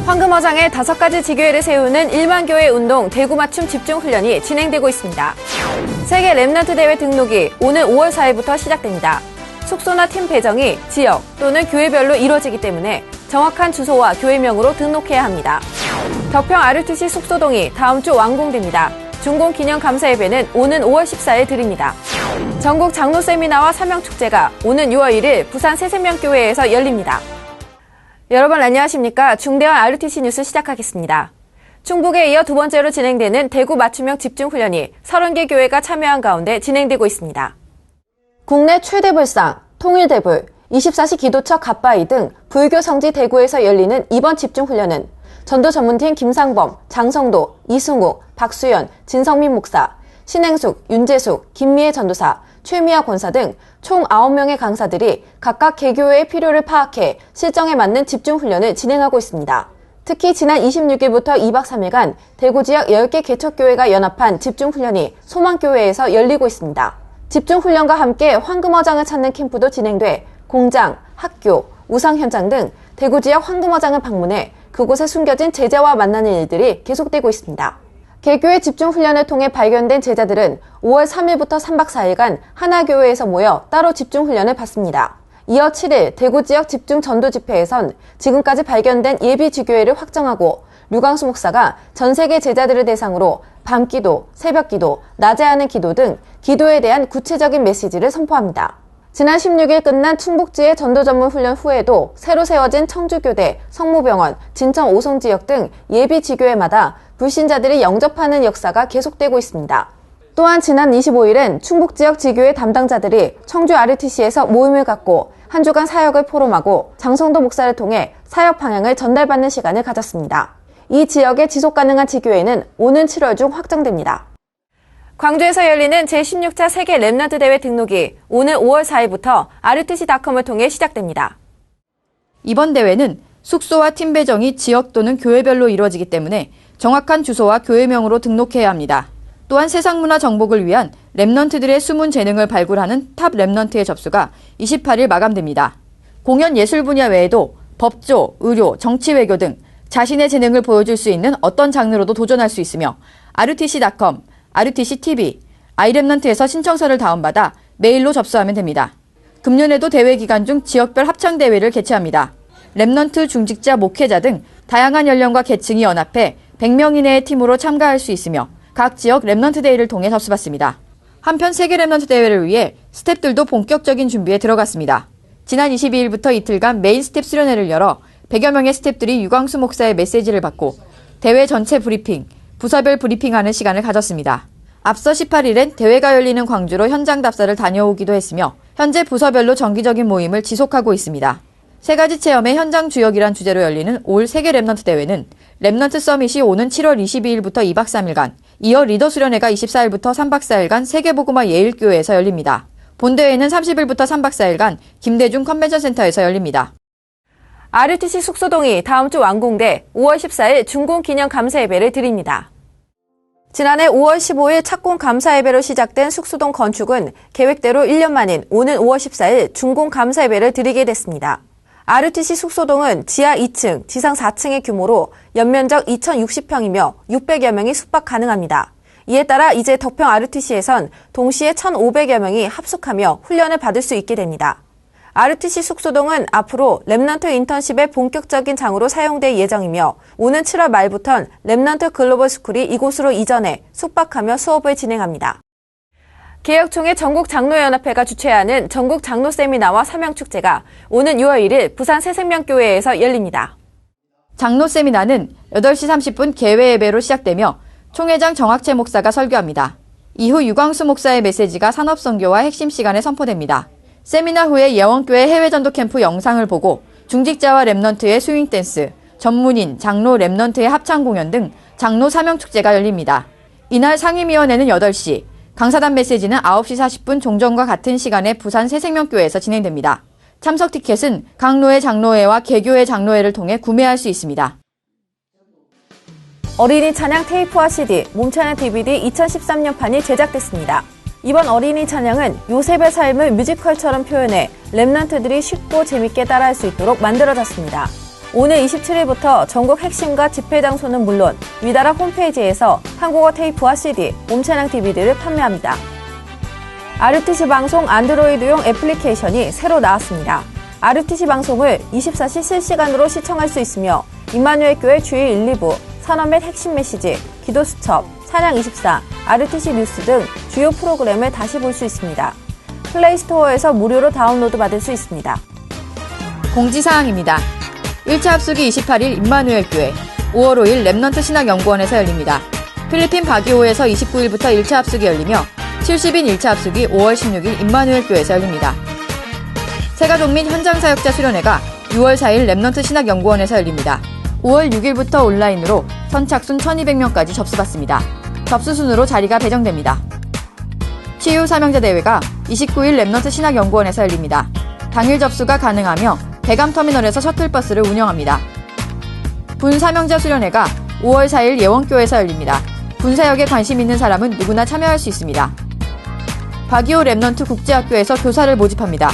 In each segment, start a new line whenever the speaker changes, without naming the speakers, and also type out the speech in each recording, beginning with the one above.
황금어장에 5가지 지교회를 세우는 1만 교회 운동 대구 맞춤 집중 훈련이 진행되고 있습니다. 세계 렘넌트 대회 등록이 오늘 5월 4일부터 시작됩니다. 숙소나 팀 배정이 지역 또는 교회별로 이루어지기 때문에 정확한 주소와 교회명으로 등록해야 합니다. 덕평 RUTC 숙소동이 다음 주 완공됩니다. 준공 기념 감사 예배는 오는 5월 14일 드립니다. 전국 장로 세미나와 사명축제가 오는 6월 1일 부산 새생명교회에서 열립니다. 여러분 안녕하십니까? 중대한 RUTC 뉴스 시작하겠습니다. 충북에 이어 두 번째로 진행되는 대구 맞춤형 집중훈련이 30개 교회가 참여한 가운데 진행되고 있습니다. 국내 최대 불상, 통일대불, 24시 기도처 갓바위 등 불교 성지 대구에서 열리는 이번 집중훈련은 전도 전문팀 김상범, 장성도, 이승욱, 박수연, 진성민 목사, 신행숙, 윤재숙, 김미애 전도사, 최미아 권사 등 총 9명의 강사들이 각각 개교회의 필요를 파악해 실정에 맞는 집중훈련을 진행하고 있습니다. 특히 지난 26일부터 2박 3일간 대구 지역 10개 개척교회가 연합한 집중훈련이 소망교회에서 열리고 있습니다. 집중훈련과 함께 황금어장을 찾는 캠프도 진행돼 공장, 학교, 우상 현장 등 대구 지역 황금어장을 방문해 그곳에 숨겨진 제자와 만나는 일들이 계속되고 있습니다. 개교회 집중훈련을 통해 발견된 제자들은 5월 3일부터 3박 4일간 하나교회에서 모여 따로 집중훈련을 받습니다. 이어 7일 대구 지역 집중 전도 집회에선 지금까지 발견된 예비 지교회를 확정하고 류광수 목사가 전 세계 제자들을 대상으로 밤기도, 새벽기도, 낮에 하는 기도 등 기도에 대한 구체적인 메시지를 선포합니다. 지난 16일 끝난 충북지의 전도 전문 훈련 후에도 새로 세워진 청주교대, 성모병원, 진천 오송 지역 등 예비 지교회마다 불신자들이 영접하는 역사가 계속되고 있습니다. 또한 지난 25일엔 충북 지역 지교회 담당자들이 청주 RUTC에서 모임을 갖고 한 주간 사역을 포럼하고 장성도 목사를 통해 사역 방향을 전달받는 시간을 가졌습니다. 이 지역의 지속가능한 지교회는 오는 7월 중 확정됩니다. 광주에서 열리는 제16차 세계 렘넌트 대회 등록이 오늘 5월 4일부터 RUTC.com을 통해 시작됩니다.
이번 대회는 숙소와 팀 배정이 지역 또는 교회별로 이루어지기 때문에 정확한 주소와 교회명으로 등록해야 합니다. 또한 세상문화 정복을 위한 렘넌트들의 숨은 재능을 발굴하는 탑 렘넌트의 접수가 28일 마감됩니다. 공연 예술 분야 외에도 법조, 의료, 정치 외교 등 자신의 재능을 보여줄 수 있는 어떤 장르로도 도전할 수 있으며 RUTC.com, RUTC TV, 아이렘넌트에서 신청서를 다운받아 메일로 접수하면 됩니다. 금년에도 대회 기간 중 지역별 합창대회를 개최합니다. 렘넌트 중직자 목회자 등 다양한 연령과 계층이 연합해 100명 이내의 팀으로 참가할 수 있으며 각 지역 렘넌트 데이를 통해 접수받습니다. 한편 세계 렘넌트 대회를 위해 스텝들도 본격적인 준비에 들어갔습니다. 지난 22일부터 이틀간 메인 스텝 수련회를 열어 100여 명의 스텝들이 유광수 목사의 메시지를 받고 대회 전체 브리핑, 부서별 브리핑하는 시간을 가졌습니다. 앞서 18일엔 대회가 열리는 광주로 현장 답사를 다녀오기도 했으며 현재 부서별로 정기적인 모임을 지속하고 있습니다. 3가지 체험의 현장 주역이란 주제로 열리는 올 세계 렘넌트 대회는 렘넌트 서밋이 오는 7월 22일부터 2박 3일간, 이어 리더 수련회가 24일부터 3박 4일간 세계복음화 예일교회에서 열립니다. 본대회는 30일부터 3박 4일간 김대중 컨벤션 센터에서 열립니다.
RUTC 숙소동이 다음 주 완공돼 5월 14일 준공 기념 감사 예배를 드립니다. 지난해 5월 15일 착공 감사 예배로 시작된 숙소동 건축은 계획대로 1년 만인 오는 5월 14일 준공 감사 예배를 드리게 됐습니다. RUTC 숙소동은 지하 2층, 지상 4층의 규모로 연면적 2,060평이며 600여 명이 숙박 가능합니다. 이에 따라 이제 덕평 RUTC에선 동시에 1,500여 명이 합숙하며 훈련을 받을 수 있게 됩니다. RUTC 숙소동은 앞으로 렘넌트 인턴십의 본격적인 장으로 사용될 예정이며 오는 7월 말부턴 렘넌트 글로벌 스쿨이 이곳으로 이전해 숙박하며 수업을 진행합니다. 개혁총회 전국장로연합회가 주최하는 전국 장로 세미나와 사명축제가 오는 6월 1일 부산 새생명교회에서 열립니다.
장로 세미나는 8시 30분 개회 예배로 시작되며 총회장 정학채 목사가 설교합니다. 이후 유광수 목사의 메시지가 산업선교와 핵심 시간에 선포됩니다. 세미나 후에 예원교회 해외전도 캠프 영상을 보고 중직자와 렘넌트의 스윙댄스, 전문인, 장로 렘넌트의 합창공연 등 장로 사명축제가 열립니다. 이날 상임위원회는 8시, 강사단 메시지는 9시 40분 종전과 같은 시간에 부산 새생명교회에서 진행됩니다. 참석 티켓은 강로회 장로회와 개교회 장로회를 통해 구매할 수 있습니다.
어린이 찬양 테이프와 CD, 몸찬양 DVD 2013년판이 제작됐습니다. 이번 어린이 찬양은 요셉의 삶을 뮤지컬처럼 표현해 랩넌트들이 쉽고 재밌게 따라할 수 있도록 만들어졌습니다. 오늘 27일부터 전국 핵심과 집회 장소는 물론 위다라 홈페이지에서 한국어 테이프와 CD, 몸찬양 DVD를 판매합니다. RUTC 방송 안드로이드용 애플리케이션이 새로 나왔습니다. RUTC 방송을 24시 실시간으로 시청할 수 있으며 임마누엘 교회 주일 1, 2부, 산업 및 핵심 메시지, 기도 수첩, 찬양24, RUTC 뉴스 등 주요 프로그램을 다시 볼 수 있습니다. 플레이스토어에서 무료로 다운로드 받을 수 있습니다.
공지사항입니다. 1차 합숙이 28일 임마누엘 교회, 5월 5일 랩넌트 신학연구원에서 열립니다. 필리핀 바기오에서 29일부터 1차 합숙이 열리며 70인 1차 합숙이 5월 16일 임마누엘 교회에서 열립니다. 새가족 및 현장 사역자 수련회가 6월 4일 랩넌트 신학연구원에서 열립니다. 5월 6일부터 온라인으로 선착순 1200명까지 접수받습니다. 접수 순으로 자리가 배정됩니다. 치유 사명자 대회가 29일 랩넌트 신학연구원에서 열립니다. 당일 접수가 가능하며 대감터미널에서 셔틀버스를 운영합니다. 분사명자 수련회가 5월 4일 예원교회에서 열립니다. 분사역에 관심 있는 사람은 누구나 참여할 수 있습니다. 바기오 랩넌트 국제학교에서 교사를 모집합니다.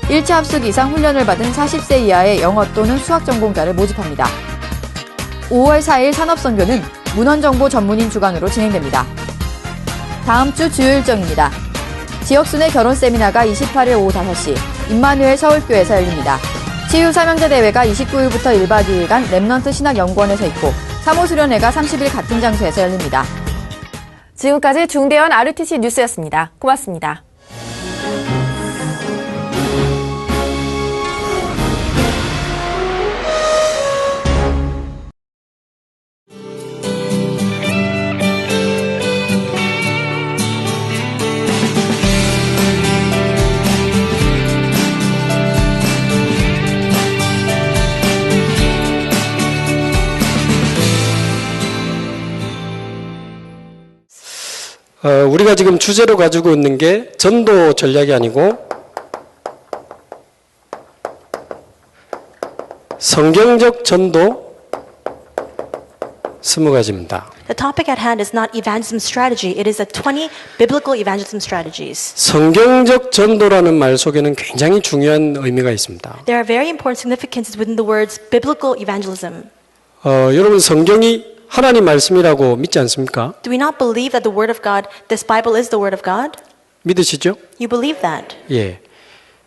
1차 합숙 이상 훈련을 받은 40세 이하의 영어 또는 수학 전공자를 모집합니다. 5월 4일 산업선교는 문헌정보 전문인 주관으로 진행됩니다. 다음 주 주요 일정입니다. 지역순회 결혼 세미나가 28일 오후 5시 임마누엘 서울교회에서 열립니다. 치유사명자 대회가 29일부터 1박 2일간 랩넌트 신학연구원에서 있고 사모수련회가 30일 같은 장소에서 열립니다.
지금까지 중대현 RUTC 뉴스였습니다. 고맙습니다.
우리가 지금 주제로 가지고 있는 게 전도 전략이 아니고 성경적 전도 20가지입니다.
The topic at hand is not evangelism strategy, it is a 20 biblical evangelism strategies.
성경적 전도라는 말 속에는 굉장히 중요한 의미가 있습니다.
There are very important significances within the words biblical evangelism.
여러분 성경이 하나님 말씀이라고 믿지 않습니까?
Do we not believe that the Word of God, this Bible is the Word of God?
믿으시죠?
You believe that.
예.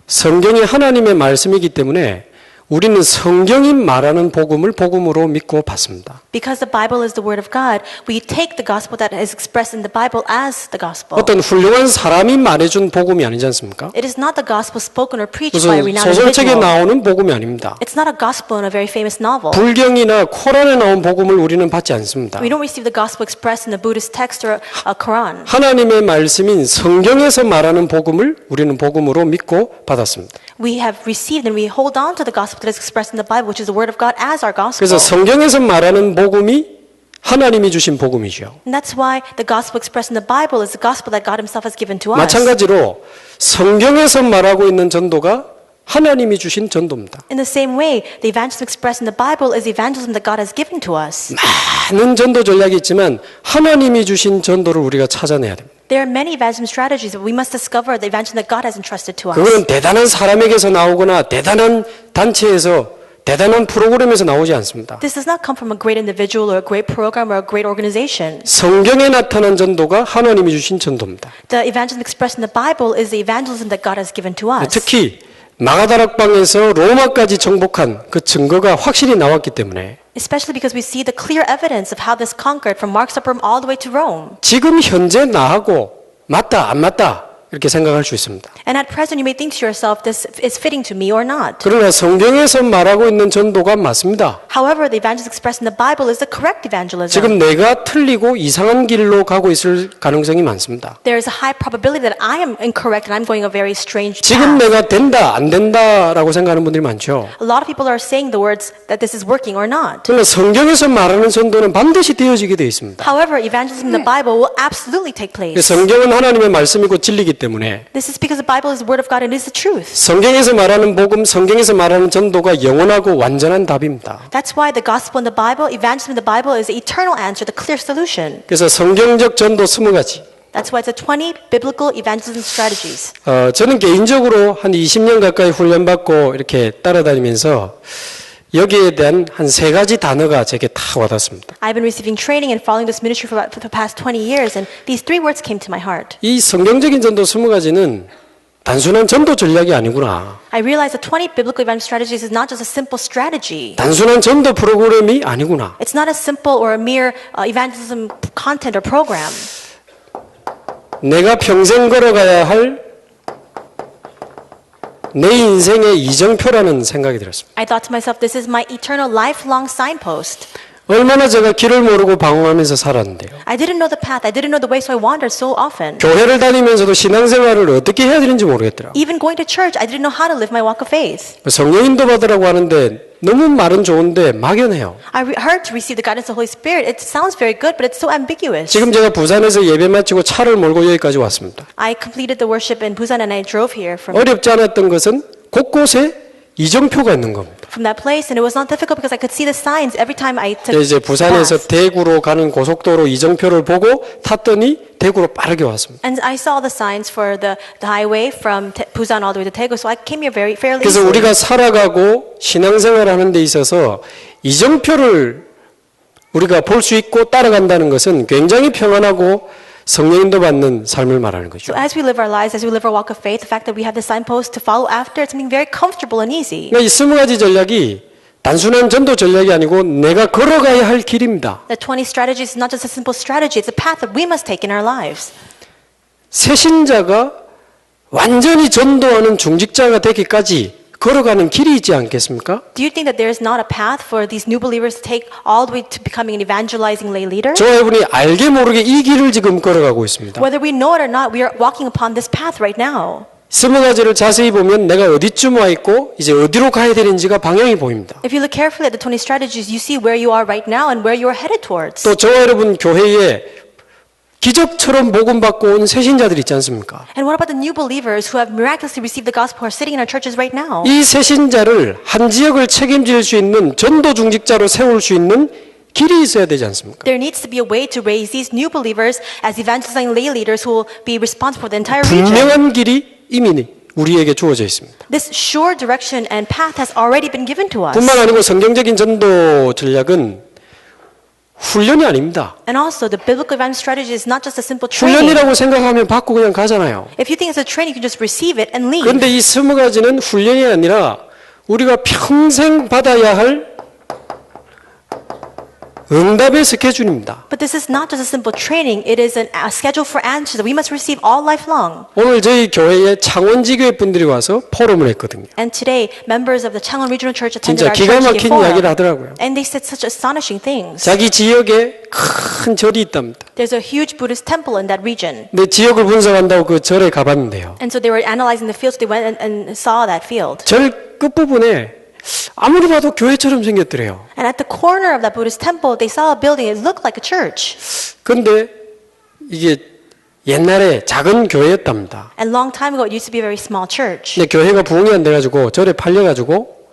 성경이 하나님의 말씀이기 때문에 우리는 성경이 말하는 복음을 복음으로 믿고 받습니다.
Because the Bible is the Word of God, we take the gospel that is expressed in the Bible as the gospel.
어떤 훌륭한 사람이 말해준 복음이 아니지 않습니까?
It is not the gospel spoken or preached by a
무슨
renowned
소설책에
individual.
나오는 복음이 아닙니다.
It's not a gospel in a very famous novel.
불경이나 코란에 나온 복음을 우리는 받지 않습니다.
We don't receive the gospel expressed in the Buddhist text or a Quran.
하나님의 말씀인 성경에서 말하는 복음을 우리는 복음으로 믿고 받았습니다.
We have received and we hold on to the gospel that is expressed in the Bible, which is the Word of God, as our gospel.
그래서 성경에서 말하는 복음이 하나님이 주신 복음이죠.
And that's why the gospel expressed in the Bible is the gospel that God Himself has given to us.
마찬가지로 성경에서 말하고 있는 전도가 하나님이 주신 전도입니다.
In the same way, the evangelism expressed in the Bible is the evangelism that God has given to us.
많은 전도 전략이 있지만 하나님이 주신 전도를 우리가 찾아내야 됩니다.
There are many evangelism strategies, but we must discover the evangelism that God has entrusted to us.
그거는 대단한 사람에게서 나오거나 대단한 단체에서 대단한 프로그램에서 나오지 않습니다.
This does not come from a great individual or a great program or a great organization.
성경에 나타난 전도가 하나님이 주신 전도입니다.
The evangelism expressed in the Bible is the evangelism that God has given to us.
특히 마가다락방에서 로마까지 정복한 그 증거가 확실히 나왔기 때문에
Especially because we see the clear evidence of how this conquered from Mark's upper room all the way to Rome.
지금 현재 나하고 맞다 안 맞다 이렇게 생각할 수 있습니다.
And at present, you may think to yourself, this is fitting to me or not.
그러나 성경에서 말하고 있는 전도가 맞습니다.
However, the evangelism expressed in the Bible is the correct evangelism.
지금 내가 틀리고 이상한 길로 가고 있을 가능성이 많습니다.
There is a high probability that I am incorrect and I'm going a very strange
지금
path.
내가 된다 안 된다라고 생각하는 분들이 많죠.
A lot of people are saying the words that this is working or not.
그러나 성경에서 말하는 전도는 반드시 되어지게 되어 있습니다.
However, evangelism in the Bible will absolutely take place.
성경은 하나님의 말씀이고 진리이기 때문에
This is because the Bible is the word of God and is the truth.
성경에서 말하는 복음, 성경에서 말하는 전도가 영원하고 완전한 답입니다.
That's why the gospel in the Bible, evangelism in the Bible is the eternal answer, the clear solution.
그래서 성경적 전도 20가지.
That's why it's a 20 biblical evangelism strategies.
저는 개인적으로 한 20년 가까이 훈련받고 이렇게 따라다니면서 여기에 대한 한 3가지 단어가 제게 다 와닿습니다.
I've been receiving training and following this ministry for the past 20 years, and these 3 words came to my heart.
이 성경적인 전도 20가지는 단순한 전도 전략이 아니구나.
I realized that 20 biblical evangelism strategies is not just a simple strategy.
단순한 전도 프로그램이 아니구나.
It's not a simple or a mere evangelism content or program.
내가 평생 걸어가야 할 내 인생의 이정표라는 생각이 들었습니다.
I thought to myself, this is my eternal lifelong signpost.
얼마나 제가 길을 모르고 방황하면서 살았는데요.
I didn't know the path. I didn't know the way, so I wandered so often.
교회를 다니면서도 신앙생활을 어떻게 해야 되는지 모르겠더라고요.
Even going to church, I didn't know how to live my walk of faith.
성령 인도받으라고 하는데 너무 말은 좋은데 막연해요.
I heard to receive the guidance of the Holy Spirit. It sounds very good, but it's so ambiguous.
지금 제가 부산에서 예배 마치고 차를 몰고 여기까지 왔습니다.
I completed the worship in Busan and I drove here from
어렵지 않았던 것은 곳곳에 이정표가 있는 겁니다.
that place, and it was not difficult because I could see the signs every time I took
이제 부산에서
path.
대구로 가는 고속도로 이정표를 보고 탔더니 대구로 빠르게 왔습니다.
And I saw the signs for the highway from Busan all the way to Daegu, so I came here fairly
그래서
easily.
우리가 살아가고 신앙생활을 하는 데 있어서 이정표를 우리가 볼 수 있고 따라간다는 것은 굉장히 평안하고 성령인도 받는 삶을 말하는 거죠.
So as we live our lives, as we live our walk of faith, the fact that we have the signpost to follow after, it's something very comfortable and easy.
그러니까 이 20가지 전략이 단순한 전도 전략이 아니고 내가 걸어가야 할 길입니다.
The 20 strategies is not just a simple strategy, it's a path that we must take in our lives.
새신자가 완전히 전도하는 중직자가 되기까지 걸어가는 길이 있지 않겠습니까?
Do you think that there is not a path for these new believers to take all the way to becoming an evangelizing lay leader?
저와 여러분이 알게 모르게 이 길을 지금 걸어가고 있습니다.
Whether we know it or not, we are walking upon this path right now.
20가지를 자세히 보면 내가 어디쯤 와 있고 이제 어디로 가야 되는지가 방향이 보입니다.
If you look carefully at the 20 strategies, you see where you are right now and where you are headed towards.
또 저와 여러분 교회에 기적처럼 복음 받고 온 새신자들 있지 않습니까?
And what about the new believers who have miraculously received the gospel who are sitting in our churches right now?
이 새신자를 한 지역을 책임질 수 있는 전도 중직자로 세울 수 있는 길이 있어야 되지 않습니까?
There needs to be a way to raise these new believers as evangelizing lay leaders who will be responsible for the entire region.
분명한 길이 이미 우리에게 주어져 있습니다.
This sure direction and path has already been given to us.
뿐만 아니고 성경적인 전도 전략은 훈련이 아닙니다.
And also, the biblical evangelism strategy is not just a simple training.
훈련이라고 생각하면 받고 그냥 가잖아요.
If you think it's a training, you can just receive it and leave.
그런데 이 20가지는 훈련이 아니라 우리가 평생 받아야 할 응답의 스케줄입니다.
But this is not just a simple training. It is a schedule for answers that we must receive all life long.
오늘 저희 교회에 창원지교회 분들이 와서 포럼을 했거든요.
And today, members of the Changwon Regional Church
진짜
attended our
기가
church
막힌
forum.
이야기를 하더라고요.
And they said such astonishing things.
자기 지역에 큰 절이 있답니다.
There's a huge Buddhist temple in that region.
근데 지역을 분석한다고 그 절에 가봤는데요.
And so they were analyzing the field, so they went and saw that field.
절 끝부분에 아무리 봐도 교회처럼 생겼더래요.
And at the corner of that Buddhist temple, they saw a building. It looked like a church.
근데 이게 옛날에 작은 교회였답니다.
And long time ago, it used to be a very small church.
근데 교회가 부흥이 안 돼가지고 절에 팔려가지고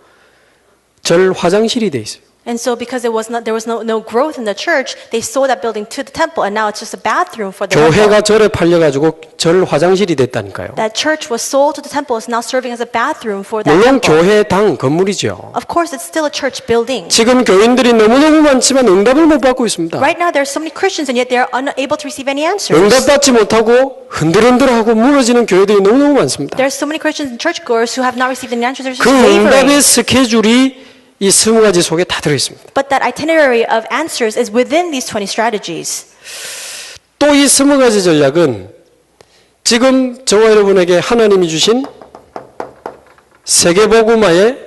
절 화장실이 돼 있어요.
And so because there was no growth in the church, they sold that building to the temple, and now it's just a bathroom for the
교회가
temple.
절에 팔려가지고 절 화장실이 됐다니까요.
That church was sold to the temple, is now serving as a bathroom for that
물론
temple.
교회당 건물이죠.
Of course, it's still a church building.
지금 교인들이 너무너무 많지만 응답을 못 받고 있습니다.
Right now, there are so many Christians, and yet they are unable to receive any answers.
응답받지 못하고 흔들흔들하고 무너지는 교회들이 너무너무 많습니다.
There are so many Christians and churchgoers who have not received any answers. They're just
그 응답의
wavering.
스케줄이 이 20가지 속에 다 들어있습니다.
But that itinerary of answers is within these 20 strategies.
또 이 20가지 전략은 지금 저와 여러분에게 하나님이 주신 세계복음화의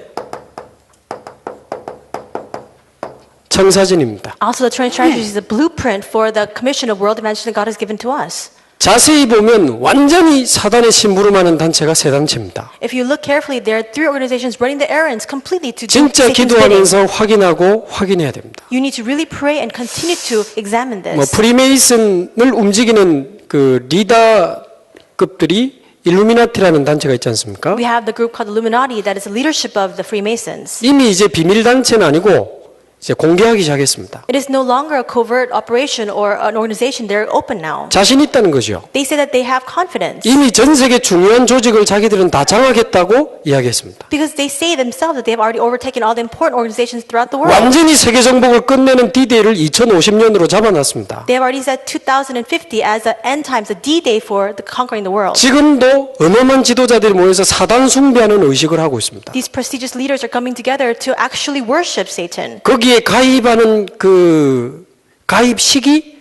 청사진입니다.
Also, the 20 strategies is a blueprint for the commission of world evangelism God has given to us.
자세히 보면 완전히 사단의 심부름하는 단체가 세 단체입니다.
If you look carefully, there are 3 organizations running the errands completely to do
진짜
Satan's bidding.
기도하면서 확인하고 확인해야 됩니다.
You need to really pray and continue to examine this.
프리메이슨을 움직이는 그 리더급들이 일루미나티라는 단체가 있지 않습니까?
We have the group called Illuminati that is the leadership of the Freemasons.
이미 이제 비밀 단체는 아니고 이제 공개하기 시작했습니다.
It is no longer a covert operation or an organization. They're open now.
자신 있다는 거죠.
They say that they have confidence
이미 전 세계 중요한 조직을 자기들은 다 장악했다고 이야기했습니다.
because they say themselves that they have already overtaken all the important organizations throughout the world.
완전히 세계 정복을 끝내는 D-Day를 2050년으로 잡아놨습니다.
They have already set 2050 as the end times, the D-Day for the conquering the world.
지금도 어마어마한 지도자들이 모여서 사단 숭배하는 의식을 하고 있습니다.
These prestigious leaders are coming together to actually worship Satan.
거기에 가입하는 그 가입식이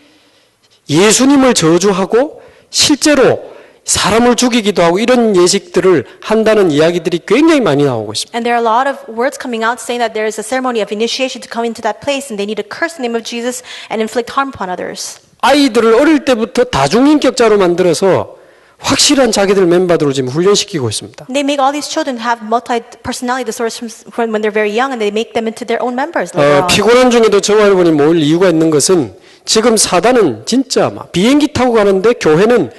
예수님을 저주하고 실제로 사람을 죽이기도 하고 이런 예식들을 한다는 이야기들이 굉장히 많이 나오고 있습니다.
And there are a lot of words coming out saying that there is a ceremony of initiation to come into that place and they need to curse the name of Jesus and inflict harm upon others.
아이들을 어릴 때부터 다중인격자로 만들어서 확실한 자기들 멤버들을 지금 훈련시키고 있습니다.
They make all these children have multi-personality disorders from when they're very young and they make them into their own members later on.
피곤한 중에도 저 여러분이 모일 이유가 있는 것은 지금 사단은 진짜 막 비행기 타고 가는데 교회는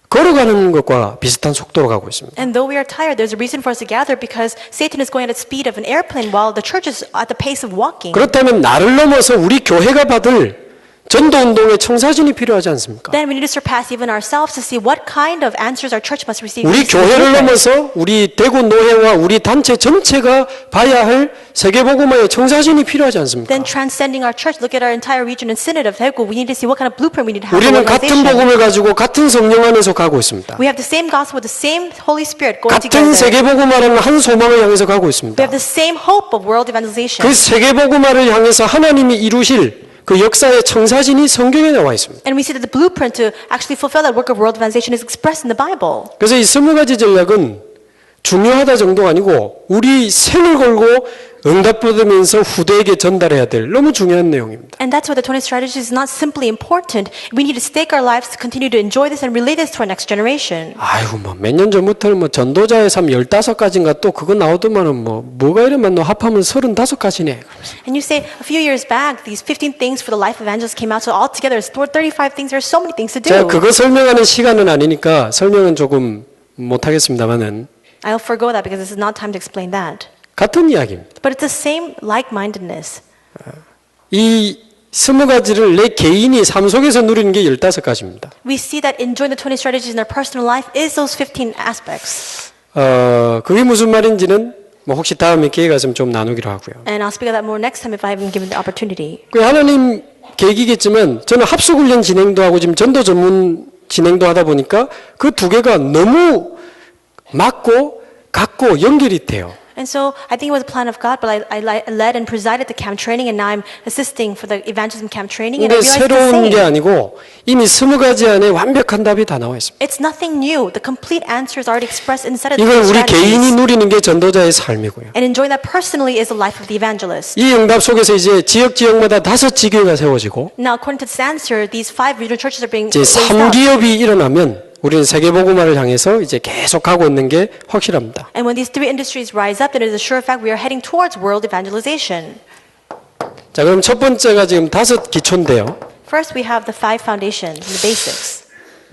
걸어가는 것과 비슷한 속도로 가고 있습니다.
And though we are tired, there's a reason for us to gather because Satan is going at the speed of an airplane while the church is at the pace of walking.
그렇다면 나를 넘어서 우리 교회가 받을 전도운동의 청사진이 필요하지 않습니까?
Then we need to surpass even ourselves to see what kind of answers our church must receive.
우리 교회를 넘어서 우리 대구 노회와 우리 단체 전체가 봐야 할 세계복음화의 청사진이 필요하지 않습니까?
Then transcending our church, look at our entire region and synod of Daegu. We need to see what kind of blueprint we need to have.
우리는 같은 복음을 가지고 같은 성령 안에서 가고 있습니다.
We have the same gospel, the same Holy Spirit going
같은
together.
세계복음화라는 한 소망을 향해서 가고 있습니다.
We have the same hope of world evangelization.
그 세계복음화를 향해서 하나님이 이루실 그 역사의 청사진이 성경에 나와 있습니다.
And we see that the blueprint to actually fulfill that work of world evangelization is expressed in the Bible.
그래서 이 20가지 전략은 중요하다 정도가 아니고 우리 생을 걸고 응답받으면서 후대에게 전달해야 될 너무 중요한 내용입니다.
And that's why the 20 strategies is not simply important. We need to stake our lives to continue to enjoy this and relay this to our next generation.
아이고 뭐 몇 년 전부터는 뭐 전도자의 삶 15가지인가 또 그거 나오더만은 뭐가 이러면 너 합하면 35가지네.
And you say a few years back, these 15 things for the life evangelists came out, so altogether it's 35 things. There are so many things to
제가
do.
그거 설명하는 시간은 아니니까 설명은 조금 못 하겠습니다만은
I'll forgo that because this is not time to explain that.
같은 이야기입니다.
But it's the same like-mindedness.
이 20가지를 내 개인이 삶 속에서 누리는 게 15가지입니다.
We see that enjoying the 20 strategies in our personal life is those 15 aspects.
그게 무슨 말인지는 뭐 혹시 다음에 기회가 있으면 좀 나누기로 하고요.
And I'll speak of that more next time if I haven't given the opportunity.
그 하나님 계획이겠지만 저는 합숙훈련 진행도 하고 지금 전도 전문 진행도 하다 보니까 그 두 개가 너무 맞고 같고 연결이 돼요.
And so I think it was a plan of God, but I led and presided the camp training, and now I'm assisting for the evangelism camp training, and I
근데
realized
새로운
the
게
same.
아니고 이미 20가지 안에 완벽한 답이 다 나와 있습니다.
It's nothing new. The complete answer is already expressed inside of the
이걸 우리
strategies.
개인이 누리는 게 전도자의 삶이고요.
And enjoying that personally is the life of the evangelist.
이 응답 속에서 이제 지역마다 5지교회가 세워지고
Now, according to this answer, these 5 regional churches are being
이제
raised up.
3기업이 일어나면 우리는 세계복음화를 향해서 이제 계속 가고 있는 게 확실합니다.
And when these 3 industries rise up, then it is a sure fact we are heading towards world evangelization.
자, 그럼 첫 번째가 지금 5 기초인데요.
First, we have the 5 foundations, the basics.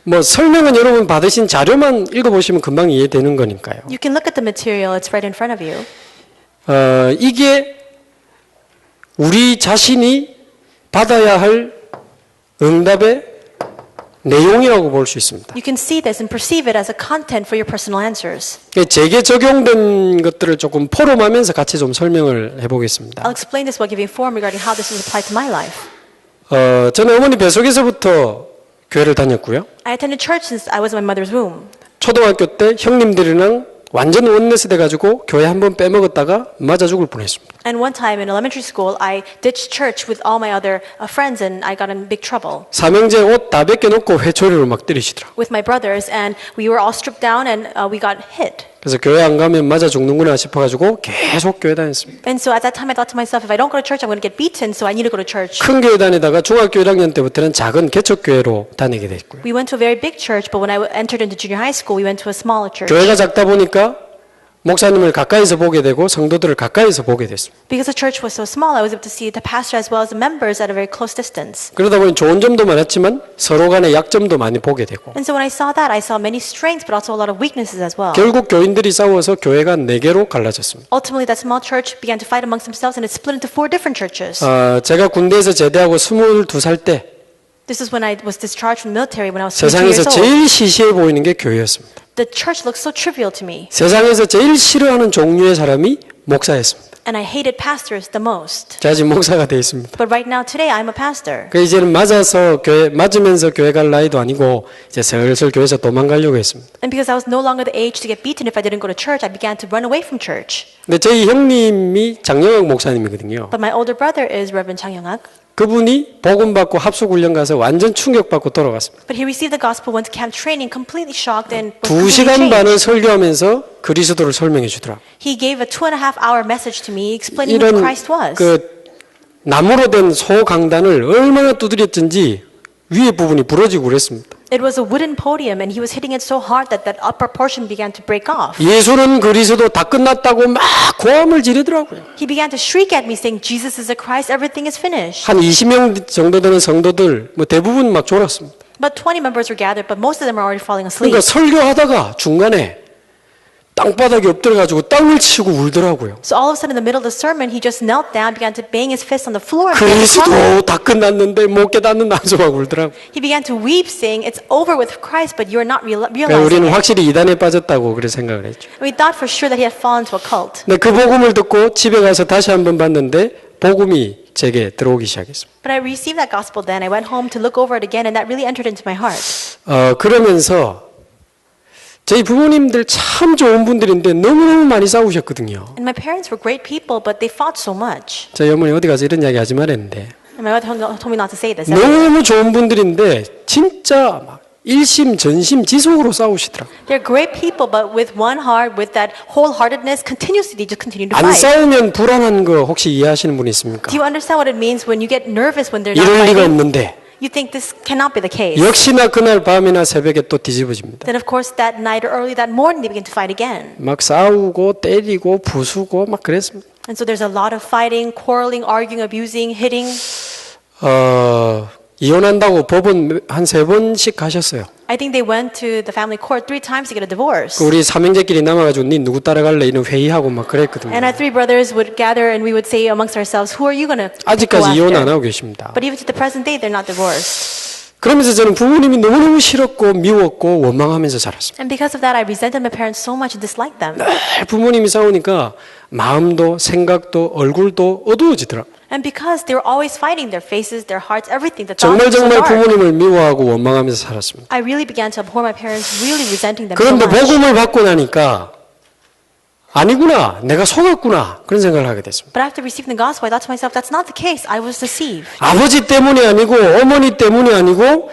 뭐 설명은 여러분 받으신 자료만 읽어보시면 금방 이해되는 거니까요.
You can look at the material, it's right in front of you.
이게 우리 자신이 받아야 할 응답의 내용이라고 볼 수 있습니다.
You can see this and perceive it as a content for your personal answers.
제게 적용된 것들을 조금 포럼하면서 같이 좀 설명을 해보겠습니다.
I'll explain this while giving form regarding how this is applied to my life.
저는 어머니 뱃속에서부터 교회를 다녔고요.
I attended church since I was in my mother's womb.
초등학교 때 형님들이랑 완전 원내스 돼가지고 교회 한번 빼먹었다가 맞아 죽을 뻔했습니다.
And one time in elementary school, I ditched church with all my other friends and I got in big trouble.
삼형제 옷 다 벗겨놓고 회초리로 막 때리시더라고요.
With my brothers, and we were all stripped down and we got hit.
그래서 교회 안 가면 맞아 죽는구나 싶어가지고 계속 교회 다녔습니다.
And so at that time I thought to myself, if I don't go to church, I'm going to get beaten, so I need to go to church.
큰 교회 다니다가 중학교 1학년 때부터는 작은 개척교회로 다니게 됐고요.
We went to a very big church, but when I entered into junior high school, we went to a smaller church.
교회가 작다 보니까 목사님을 가까이서 보게 되고 성도들을 가까이서 보게 됐습니다.
Because the church was so small, I was able to see the pastor as well as the members at a very close distance.
그러다 보니 좋은 점도 많았지만 서로 간의 약점도 많이 보게 되고
And so when I saw that, I saw many strengths, but also a lot of weaknesses as well.
결국 교인들이 싸워서 교회가 4개로 갈라졌습니다.
Ultimately, that small church began to fight amongst themselves, and it split into 4 different churches.
제가 군대에서 제대하고 22살 때
This is when I was discharged from the military when I was 22
세상에서
years old.
제일 시시해 보이는 게 교회였습니다.
The church looked so trivial to me,
세상에서 제일 싫어하는 종류의 사람이 목사였습니다.
and I hated pastors the most.
제가 지금 목사가 되어 있습니다.
But right now, today, I'm a pastor.
그 이제는 맞으면서 교회 갈 나이도 아니고 이제 슬슬 교회에서 도망가려고 했습니다.
And because I was no longer the age to get beaten if I didn't go to church, I began to run away from church.
근데 저희 형님이 장영학 목사님이거든요.
But my older brother is Reverend Chang Young-ak.
그분이 복음 받고 합숙훈련 가서 완전 충격받고 돌아갔습니다.
But he received the gospel, went to camp training, completely shocked and was completely
2시간
changed.
반을 설교하면서 그리스도를 설명해 주더라고요.
He gave a 2.5-hour message to me explaining who
이런
Christ was.
그 나무로 된 소강단을 얼마나 두드렸든지 위에 부분이 부러지고 그랬습니다.
It was a wooden podium, and he was hitting it so hard that that upper portion began to break off.
예수는 그리스도 다 끝났다고 막 고함을 지르더라고요.
He began to shriek at me, saying, "Jesus is the Christ. Everything is finished."
한 20명 정도 되는 성도들 뭐 대부분 막 졸았습니다.
But 20 members were gathered, but most of them were already falling asleep.
그러니까 설교하다가 중간에 땅바닥에 엎드려가지고 땅을 치고 울더라고요.
So all of a sudden, in the middle of the sermon, he just knelt down, began to bang his fist on the floor, and began to cry.
그리스도 다 끝났는데 못 깨닫는 난소하고 울더라고요.
He began to weep, saying, "It's over with Christ, but you're not
그러니까
realizing
우리는
it."
확실히 이단에 빠졌다고 그렇게 생각을 했죠.
We thought for sure that he had fallen to a cult.
근데 그 복음을 듣고 집에 가서 다시 한번 봤는데 복음이 제게 들어오기 시작했습니다.
But I received that gospel then. I went home to look over it again, and that really entered into my heart.
그러면서 저희 부모님들 참 좋은 분들인데 너무너무 많이 싸우셨거든요.
And my parents were great people, but they fought so much.
저희 어머니 어디 가서 이런 이야기 하지 말랬는데
And my mother told me not to say this.
너무 좋은 분들인데 진짜 막 일심 전심 지속으로 싸우시더라고요.
They're great people, but with one heart, with that wholeheartedness, continuously they just continue to
안
fight.
싸우면 불안한 거 혹시 이해하시는 분 있습니까?
Do you understand what it means when you get nervous when they're not
이럴 리가
fighting?
없는데
You think this cannot be the case.
역시나 그날 밤이나 새벽에 또 뒤집어집니다.
Then of course that night or early that morning they begin to fight again.
막 싸우고 때리고 부수고 막 그랬습니다.
And so there's a lot of fighting, quarreling, arguing, abusing, hitting.
이혼한다고 법원 한 3번씩 가셨어요.
I think they went to the family court 3 times to get a divorce.
그 우리 삼형제끼리 남아가지고 니 누구 따라갈래 이런 회의하고 막 그랬거든요.
And our 3 brothers would gather and we would say amongst ourselves, who are you going to go
아직까지 이혼 안
after?
하고 계십니다.
But even to the present day, they're not divorced.
그러면서 저는 부모님이 너무너무 싫었고 미웠고 원망하면서 자랐습니다.
And because of that, I resented my parents so much and disliked them.
부모님이 싸우니까 마음도 생각도 얼굴도 어두워지더라고요.
And because they were always fighting, their faces, their hearts, everything, the thoughts
정말
were so
정말
dark.
부모님을 미워하고 원망하면서 살았습니다.
I really began to abhor my parents, really resenting them so
그런데
much.
복음을 받고 나니까 아니구나, 내가 속았구나 그런 생각을 하게 됐습니다.
But after receiving the gospel, I thought to myself, that's not the case. I was deceived.
아버지 때문이 아니고 어머니 때문이 아니고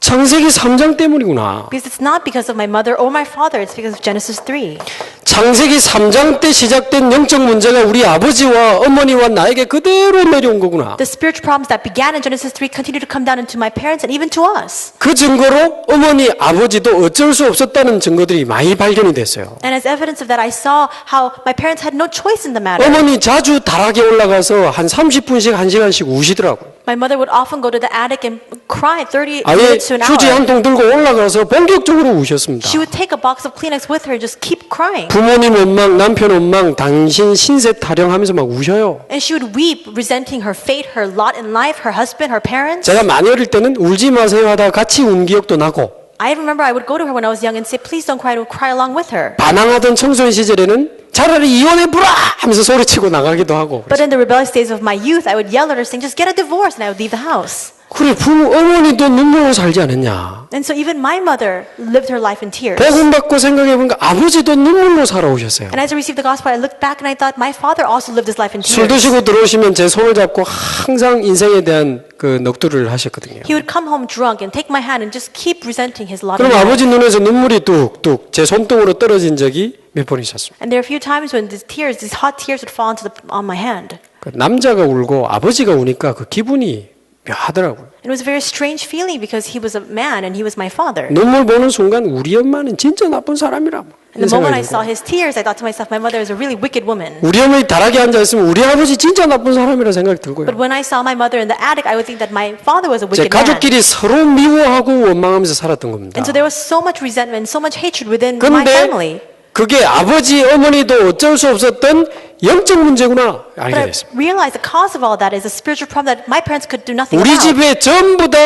창세기 3장 때문이구나.
Because it's not because of my mother or my father, it's because of Genesis 3.
창세기 3장 때 시작된 영적 문제가 우리 아버지와 어머니와 나에게 그대로 내려온 거구나.
The spiritual problems that began in Genesis 3 continue to come down into my parents and even to us.
그 증거로 어머니, 아버지도 어쩔 수 없었다는 증거들이 많이 발견이 됐어요.
And as evidence of that, I saw how my parents had no choice in the matter.
어머니 자주 다락에 올라가서 한 30분씩 1시간씩 우시더라고요.
My mother would often go to the attic and cry 30
아예
minutes to an
휴지
hour.
한 통 들고 올라가서 본격적으로 우셨습니다.
She would take a box of Kleenex with her and just keep crying.
부모님 원망, 남편 원망, 당신 신세 타령하면서 막 우셔요.
And she would weep, resenting her fate, her lot in life, her husband, her parents.
제가 많이 어릴 때는 울지 마세요 하다가 같이 운 기억도 나고
I remember I would go to her when I was young and say, please don't cry, I would cry along with her.
반항하던 청소년 시절에는 차라리 이혼해보라 하면서 소리치고 나가기도 하고.
But in the rebellious days of my youth, I would yell at her saying, just get a divorce, and I would leave the house.
그래 어머니도 눈물로 살지 않았냐.
And so even my mother lived her life in tears.
복음 받고 생각해보니까 아버지도 눈물로 살아오셨어요.
And as I received the gospel, I looked back and I thought my father also lived his life in
술
tears.
드시고 들어오시면 제 손을 잡고 항상 인생에 대한 그 넋두리를 하셨거든요.
He would come home drunk and take my hand and just keep resenting his lot in
그럼
life.
아버지 눈에서 눈물이 뚝뚝 제 손등으로 떨어진 적이 몇 번 있었습니다.
And there are a few times when these tears, these hot tears would fall on my hand.
그 남자가 울고 아버지가 우니까 그 기분이 묘하더라고요.
It was a very strange feeling because he was a man and he was my father.
눈물 보는 순간 우리 엄마는 진짜 나쁜 사람이라고.
And the moment I saw his tears, I thought to myself, my mother is a really wicked woman.
우리 어머니 다락에 앉아 있으면 우리 아버지 진짜 나쁜 사람이라 생각이 들고요.
But when I saw my mother in the attic, I would think that my father was a
제
wicked man.
가족끼리 서로 미워하고 원망하면서 살았던 겁니다.
And so there was so much resentment, so much hatred within my
그런데
family.
그게 아버지, 어머니도 어쩔 수 없었던 영적 문제구나 알게
But I
됐습니다.
realized the cause of all that is a spiritual problem that my parents could do nothing
우리
about.
집에 전부 다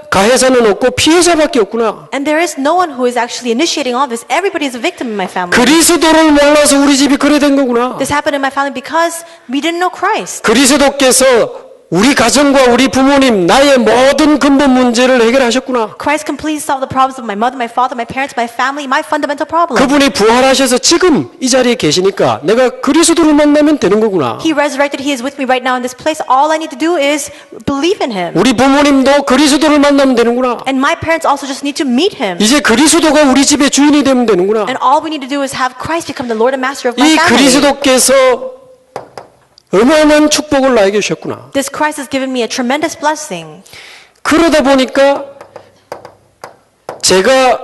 가해자는 없고 피해자밖에 없구나.
And there is no one who is actually initiating all this. Everybody is a victim in my family.
그리스도를 몰라서 우리 집이 그래 된 거구나.
This happened in my family because we didn't know Christ.
그리스도께서 우리 가정과 우리 부모님, 나의 모든 근본 문제를 해결하셨구나.
Christ completely solved the problems of my mother, my father, my parents, my family, my fundamental problem.
그분이 부활하셔서 지금 이 자리에 계시니까 내가 그리스도를 만나면 되는 거구나.
He resurrected. He is with me right now in this place. All I need to do is believe in Him.
우리 부모님도 그리스도를 만나면 되는구나.
And my parents also just need to meet Him.
이제 그리스도가 우리 집의 주인이 되면 되는구나.
And all we need to do is have Christ become the Lord and Master of my
이
family.
그리스도께서 어마어마한 축복을 나에게 주셨구나.
This Christ has given me a tremendous blessing.
그러다 보니까 제가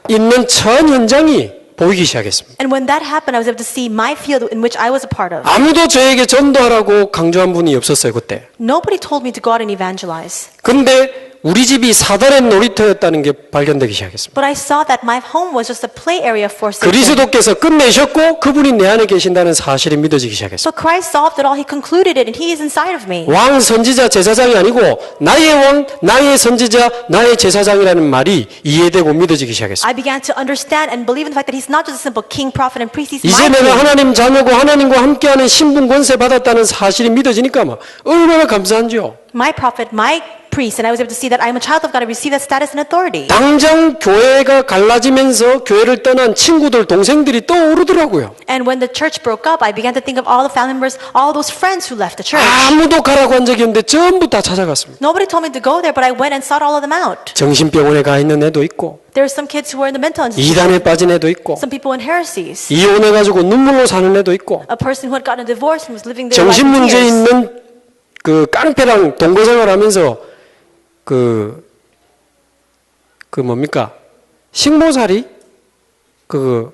있는 전 현장이 보이기 시작했습니다.
And when that happened, I was able to see my field in which I was a part of.
아무도 저에게 전도하라고 강조한 분이 없었어요, 그때.
Nobody told me to go out and evangelize.
근데 우리 집이 사단의 놀이터였다는 게 발견되기 시작했습니다.
But I saw that my home was just a play area for Satan.
그리스도께서 끝내셨고 그분이 내 안에 계신다는 사실이 믿어지기 시작했어요.
So Christ solved it all. He concluded it, and He is inside of me.
왕, 선지자, 제사장이 아니고 나의 왕, 나의 선지자, 나의 제사장이라는 말이 이해되고 믿어지기 시작했어요.
I began to understand and believe in the fact that He's not just a simple king, prophet, and priest. He's
이제
my
내가
king.
하나님 자녀고 하나님과 함께하는 신분 권세 받았다는 사실이 믿어지니까 막 얼마나 감사한지요.
My prophet, my priest, and I was able to see that I am a child of God. I receive that status and authority.
당장 교회가 갈라지면서 교회를 떠난 친구들, 동생들이 떠오르더라고요.
And when the church broke up, I began to think of all the family members, all those friends who left the church.
아무도 가라고 한 적이 없는데 전부 다 찾아갔습니다.
Nobody told me to go there, but I went and sought all of them out.
정신병원에 가 있는 애도 있고
There were some kids who were in the mental institution.
이단에 빠진 애도 있고
Some people in heresies.
이혼해가지고 눈물로 사는 애도 있고
A person who had gotten a divorce and was living their life
정신
in
문제
tears.
있는 그 깡패랑 동거생활하면서 그 뭡니까 식모살이 그거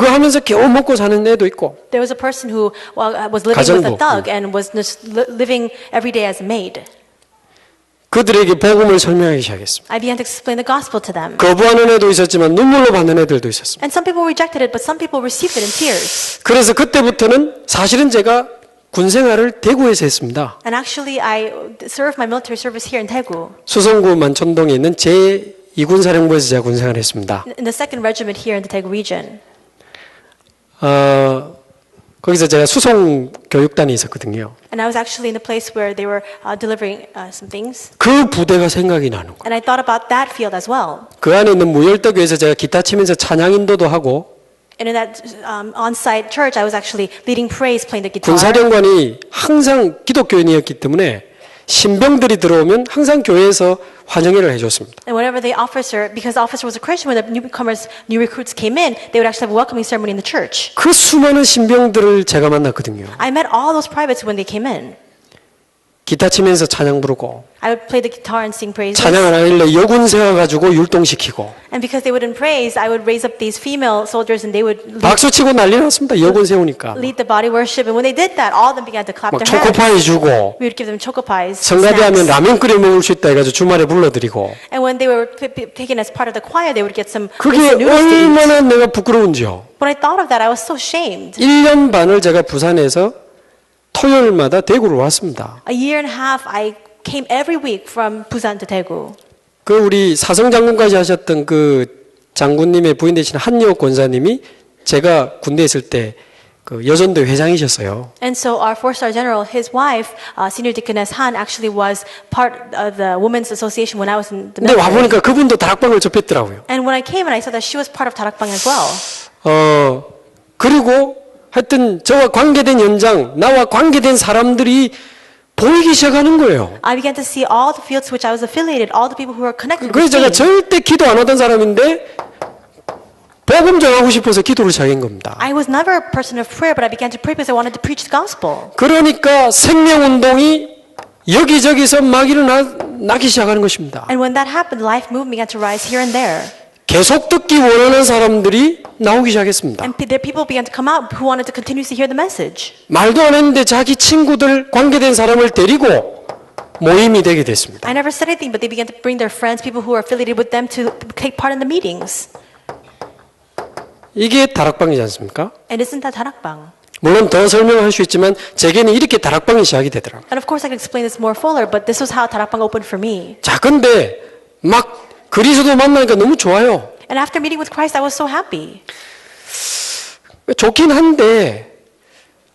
하면서 겨우 먹고 사는 애도 있고
There was a person who was living with a
가정부.
thug and was just living every day as a maid.
그들에게 복음을 설명하기 시작했습니다.
I began to explain the gospel to them.
거부하는 애도 있었지만 눈물로 받는 애들도 있었습니다.
And some people rejected it, but some people received it in tears.
그래서 그때부터는 사실은 제가 군 생활을 대구에서 했습니다.
And actually, I served my military service here in Daegu,
수성구 만촌동에 있는 제2군 사령부에서 제가 군 생활을 했습니다.
in the 2nd Regiment here in the Daegu region.
거기서 제가 수송 교육단이 있었거든요.
And I was actually in the place where they were delivering some things.
그 부대가 생각이 나는 거예요.
And I thought about that field as well.
그 안에 있는 무열대교에서 제가 기타 치면서 찬양 인도도 하고
And in that on-site church, I was actually leading praise, playing the guitar.
군사령관이 항상 기독교인이었기 때문에 신병들이 들어오면 항상 교회에서 환영회를 해줬습니다.
And whenever the officer, because the officer was a Christian, when the newcomers, new recruits came in, they would actually have a welcoming ceremony in the church.
그 수많은 신병들을 제가 만났거든요.
I met all those privates when they came in.
기타 치면서 찬양 부르고
I would play the guitar and sing praises.
찬양 안 하길래 여군 세워가지고 율동시키고
And because they wouldn't praise, I would raise up these female soldiers and they would
박수치고 난리 났습니다. 여군 세우니까
lead the body worship. And when they did that, all of them began to clap
막
their hands.
초코파이 주고
We would give them choco pies,
성가대 하면
snacks.
라면 끓여 먹을 수 있다 해가지고 주말에 불러드리고
And when they were taken as part of the choir, they would get some
그게
instant noodles to eat.
얼마나 내가 부끄러운지요.
When I thought of that, I was so shamed.
1년 반을 제가 부산에서 토요일마다 대구로 왔습니다.
A year and a half, I came every week from Busan to Daegu.
그 우리 사성 장군까지 하셨던 그 장군님의 부인 되신 한여옥 권사님이 제가 군대에 있을 때 그 여전도 회장이셨어요.
And so our 4-star general, his wife, Senior Deaconess Han, actually was part of the Women's Association when I was in the
근데 와
military.
보니까 그분도 다락방을 접했더라고요.
And when I came and I saw that she was part of Darakbang as well.
그리고 하여튼 저와 관계된 현장, 나와 관계된 사람들이 보이기 시작하는 거예요.
I began to see all the fields to which I was affiliated, all the people who were connected
그래서
with
제가
me.
절대 기도 안 하던 사람인데 복음 전하고 싶어서 기도를 시작한 겁니다.
I was never a person of prayer, but I began to pray because I wanted to preach the gospel.
그러니까 생명운동이 여기저기서 막 일어나기 시작하는 것입니다.
And when that happened, life movement began to rise here and there.
계속 듣기 원하는 사람들이 나오기 시작했습니다.
And there people began to come out who wanted to continuously hear the message.
말도 안 했는데 자기 친구들, 관계된 사람을 데리고 모임이 되게 됐습니다.
I never said anything, but they began to bring their friends, people who are affiliated with them, to take part in the meetings.
이게 다락방이지 않습니까?
And isn't that 다락방?
물론 더 설명할 수 있지만 제게는 이렇게 다락방이 시작이 되더라고요.
And of course I can explain this more fuller, but this was how 다락방 opened for me.
자, 근데 막 그리스도 만나니까 너무 좋아요.
And after meeting with Christ, I was so happy.
좋긴 한데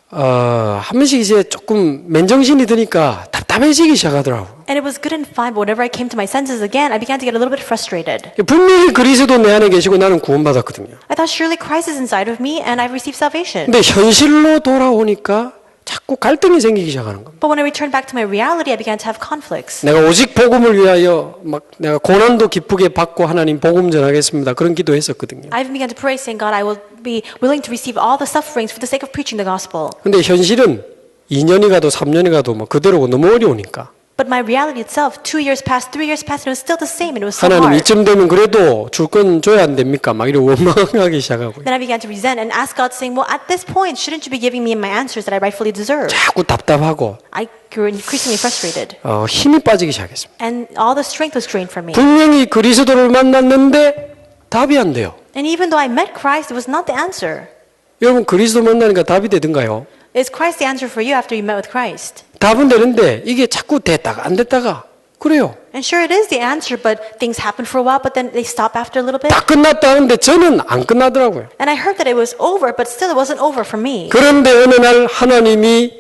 한 번씩 이제 조금 맨정신이 드니까 답답해지기 시작하더라고요.
And it was good and fine, but whenever I came to my senses again, I began to get a little bit frustrated.
분명히 그리스도 내 안에 계시고 나는 구원받았거든요.
I thought surely Christ is inside of me and I've received salvation.
근데 현실로 돌아오니까 자꾸 갈등이 생기기 시작하는 겁니다.
But when I returned back to my reality, I began to have conflicts.
내가 오직 복음을 위하여 막 내가 고난도 기쁘게 받고 하나님 복음 전하겠습니다. 그런 기도했었거든요.
I even began to pray, saying, God, I will be willing to receive all the sufferings for the sake of preaching the gospel.
근데 현실은 2년이 가도 3년이 가도 뭐 그대로고 너무 어려우니까
But my reality itself, 2 years passed, 3 years passed, and it was still the same, and it was so
하나님
hard.
이쯤 되면 그래도 줄 건 줘야 안 됩니까? 막 이러고 원망하기 시작하고요.
Then I began to resent and ask God, saying, well, at this point, shouldn't you be giving me my answers that I rightfully deserve?
자꾸 답답하고
I grew increasingly frustrated,
힘이 빠지기 시작했습니다.
and all the strength was drained from me.
분명히 그리스도를 만났는데 답이 안 돼요.
And even though I met Christ, it was not the answer.
여러분 그리스도 만나니까 답이 되든가요?
Is Christ the answer for you after you met with Christ?
답은 되는데 이게 자꾸 됐다가 안 됐다가 그래요.
And sure, it is the answer, but things happen for a while, but then they stop after a little bit.
다 끝났다 하는데 저는 안 끝나더라고요.
And I heard that it was over, but still it wasn't over for me.
그런데 어느 날 하나님이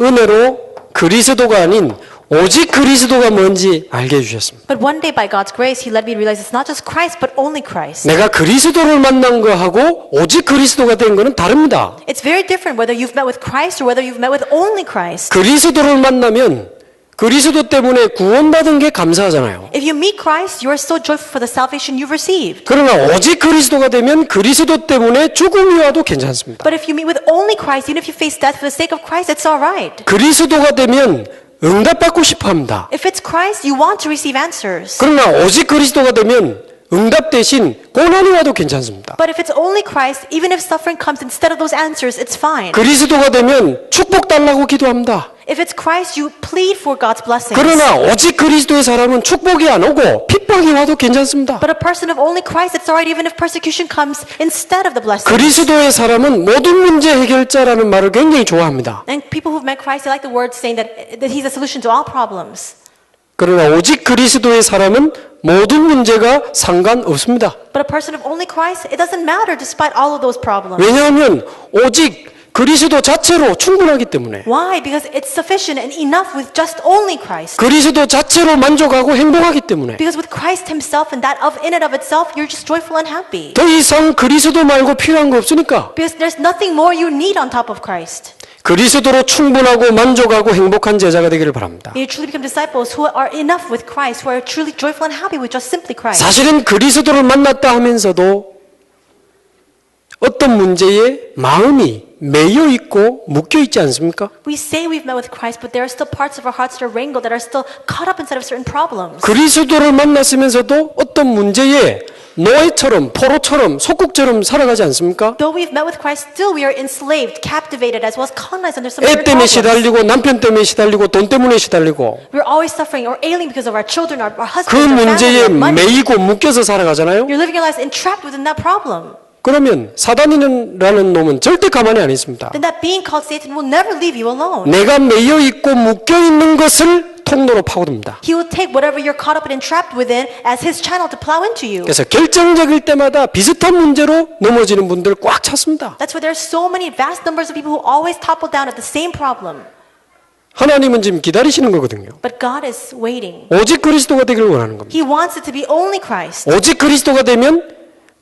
은혜로 그리스도가 아닌 오직 그리스도가 뭔지 알게 해주셨습니다.
But one day, by God's grace, He let me realize it's not just Christ, but only Christ.
내가 그리스도를 만난 거하고 오직 그리스도가 된 거는 다릅니다.
It's very different whether you've met with Christ or whether you've met with only Christ.
그리스도를 만나면 그리스도 때문에 구원받은 게 감사하잖아요.
If you meet Christ, you are so joyful for the salvation you've received.
그러나 오직 그리스도가 되면 그리스도 때문에 죽음이 와도 괜찮습니다.
But if you meet with only Christ, even if you face death for the sake of Christ, it's all right.
그리스도가 되면 응답받고 싶어 합니다.
If it's Christ, you want to receive answers.
그러나 오직 그리스도가 되면 응답 대신 고난이 와도 괜찮습니다.
But if it's only Christ, even if suffering comes instead of those answers, it's fine.
그리스도가 되면 축복 달라고 기도합니다.
If it's Christ, you plead for God's blessings.
그러나 오직 그리스도의 사람은 축복이 안 오고 핍박이 와도 괜찮습니다.
But a person of only Christ, it's all right even if persecution comes instead of the blessings.
그리스도의 사람은 모든 문제 해결자라는 말을 굉장히 좋아합니다.
And people who've met Christ, they like the word saying that He's a solution to all problems.
그러나 오직 그리스도의 사람은 모든 문제가 상관없습니다.
But a person of only Christ, it doesn't matter despite all of those problems.
왜냐하면 오직 그리스도 자체로 충분하기 때문에
Why? Because it's sufficient and enough with just only Christ.
그리스도 자체로 만족하고 행복하기 때문에
Because with Christ Himself and that of in and of itself, you're just joyful and happy.
더 이상 그리스도 말고 필요한 거 없으니까
Because there's nothing more you need on top of Christ.
그리스도로 충분하고 만족하고 행복한 제자가 되기를 바랍니다.
You truly become disciples who are enough with Christ, who are truly joyful and happy with just simply Christ.
사실은 그리스도를 만났다 하면서도 어떤 문제에 마음이 매여 있고 묶여 있지 않습니까?
We say we've met with Christ, but there are still parts of our hearts that are wrinkled, that are still caught up inside of certain problems.
그리스도를 만났으면서도 어떤 문제에 노예처럼 포로처럼 속국처럼 살아가지 않습니까?
Though we've met with Christ, still we are enslaved, captivated, as well as colonized under some
애
certain
때문에
problems.
시달리고 남편 때문에 시달리고 돈 때문에 시달리고
We're always suffering or ailing because of our children, our
그
husbands, our family,
문제에
our money.
매이고 묶여서 살아가잖아요.
You're living your lives entrapped within that problem.
그러면 사단이라는 놈은 절대 가만히 안 있습니다.
Then that being called Satan will never leave you alone.
내가 매여 있고 묶여 있는 것을 통로로 파고듭니다.
He will take whatever you're caught up and entrapped within as his channel to plow into you.
그래서 결정적일 때마다 비슷한 문제로 넘어지는 분들 꽉 찼습니다.
That's why there's so many vast numbers of people who always topple down at the same problem.
하나님은 지금 기다리시는 거거든요.
But God is waiting.
오직 그리스도가 되기를 원하는 겁니다.
He wants it to be only Christ.
오직 그리스도가 되면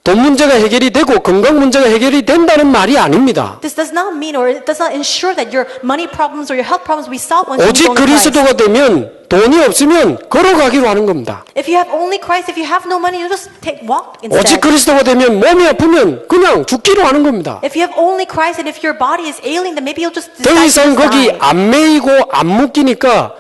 돈 문제가 해결이 되고 건강 문제가 해결이 된다는 말이 아닙니다.
This does not mean or it does not ensure that your money problems or your health problems will be solved once you
오직
know Christ.
그리스도가 되면 돈이 없으면 걸어가기로 하는 겁니다.
If you have only Christ, if you have no money, you just walk instead.
오직 그리스도가 되면 몸이 아프면 그냥 죽기로 하는 겁니다.
If you have only Christ and if your body is ailing, then maybe you'll just
더
decide
이상
to
거기
die.
안 매이고 안 묶이니까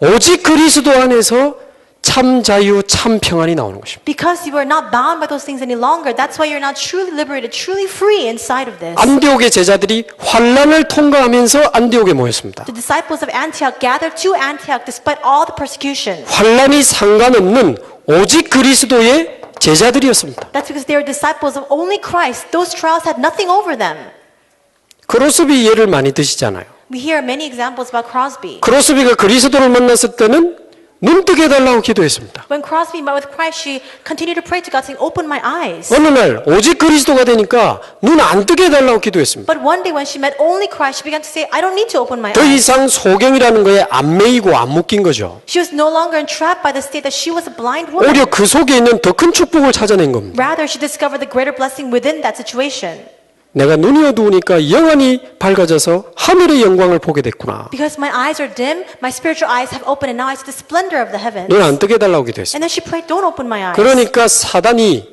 오직 그리스도 안에서 참 자유, 참 평안이 나오는 것입니다.
Because you are not bound by those things any longer, that's why you're not truly liberated, truly free inside of this.
안디옥의 제자들이 환란을 통과하면서 안디옥에 모였습니다.
The disciples of Antioch gathered to Antioch despite all the persecution.
환란이 상관없는 오직 그리스도의 제자들이었습니다.
That's because they were disciples of only Christ. Those trials had nothing over them.
크로스비 예를 많이 드시잖아요.
We hear many examples about Crosby.
크로스비가 그리스도를 만났을 때는 눈 뜨게 해달라고 기도했습니다.
When Crosby met with Christ, she continued to pray to God, saying, "Open my eyes."
어느 날 오직 그리스도가 되니까 눈 안 뜨게 해달라고 기도했습니다.
But one day when she met only Christ, she began to say, "I don't need to open my
더
eyes."
이상 소경이라는 거에 안 매이고 안 묶인 거죠.
She was no longer entrapped by the state that she was a blind woman.
오히려 그 속에 있는 더 큰 축복을 찾아낸 겁니다.
Rather, she discovered the greater blessing within that situation.
내가 눈이 어두우니까 영안이 밝아져서 하늘의 영광을 보게 됐구나.
Because my eyes are dim, my spiritual eyes have opened, and now I see the splendor of the heavens.
눈 안 뜨게 해달라고 기도했어요.
And then she prayed, "Don't open my eyes."
그러니까 사단이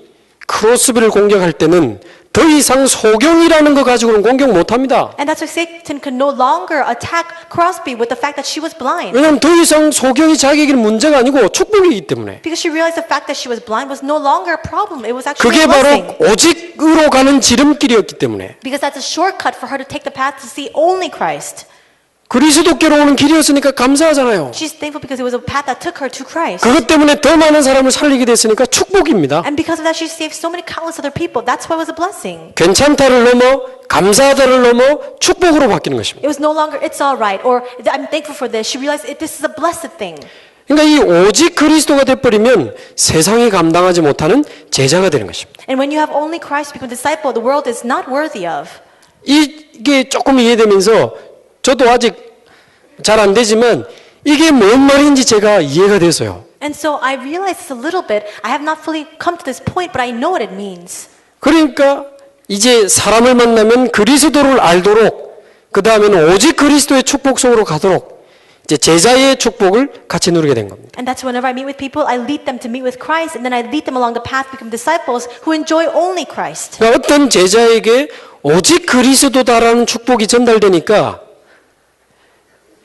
크로스비를 공격할 때는 더 이상 소경이라는 거 가지고는 공격 못합니다.
And that's why Satan could no longer attack Crosby with the fact that she was blind.
왜냐하면 더 이상 소경이 자기에게는 문제가 아니고 축복이기 때문에.
Because she realized the fact that she was blind was no longer a problem. It was actually
그게
a blessing.
바로 오직으로 가는 지름길이었기 때문에
Because that's a shortcut for her to take the path to see only Christ.
그리스도께로 오는 길이었으니까 감사하잖아요.
She's thankful because it was a path that took her to Christ.
그것 때문에 더 많은 사람을 살리게 됐으니까 축복입니다.
And because of that, she saved so many countless other people. That's why it was a blessing.
괜찮다를 넘어 감사하다를 넘어 축복으로 바뀌는 것입니다.
It was no longer, "It's all right," or "I'm thankful for this." She realized this is a blessed thing.
그러니까 이 오직 그리스도가 돼버리면 세상이 감당하지 못하는 제자가 되는 것입니다.
And when you have only Christ become a disciple, the world is not worthy of.
이게 조금 이해되면서 저도 아직 잘 안 되지만 이게 뭔 말인지 제가 이해가 돼서요.
And so I realized this a little bit. I have not fully come to this point, but I know what it means.
그러니까 이제 사람을 만나면 그리스도를 알도록 그 다음에는 오직 그리스도의 축복 속으로 가도록 이제 제자의 축복을 같이 누리게 된 겁니다.
And that's whenever I meet with people, I lead them to meet with Christ, and then I lead them along the path to become disciples who enjoy only Christ.
그러니까 어떤 제자에게 오직 그리스도다라는 축복이 전달되니까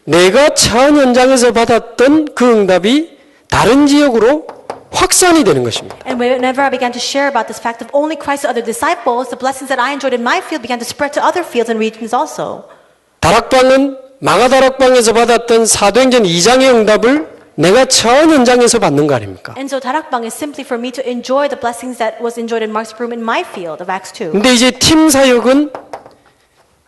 내가 처한 현장에서 받았던 그 응답이 다른 지역으로 확산이 되는 것입니다.
And whenever I began to share about this fact of only Christ to other disciples, the blessings that I enjoyed in my field began to spread to other fields and regions also.
다락방은 마가다락방에서 받았던 사도행전 2장의 응답을 내가 처한 현장에서 받는 거 아닙니까?
And so Tarakbang is simply for me to enjoy the blessings that was enjoyed in Mark's room in my field of Acts 2.
근데 이제 팀 사역은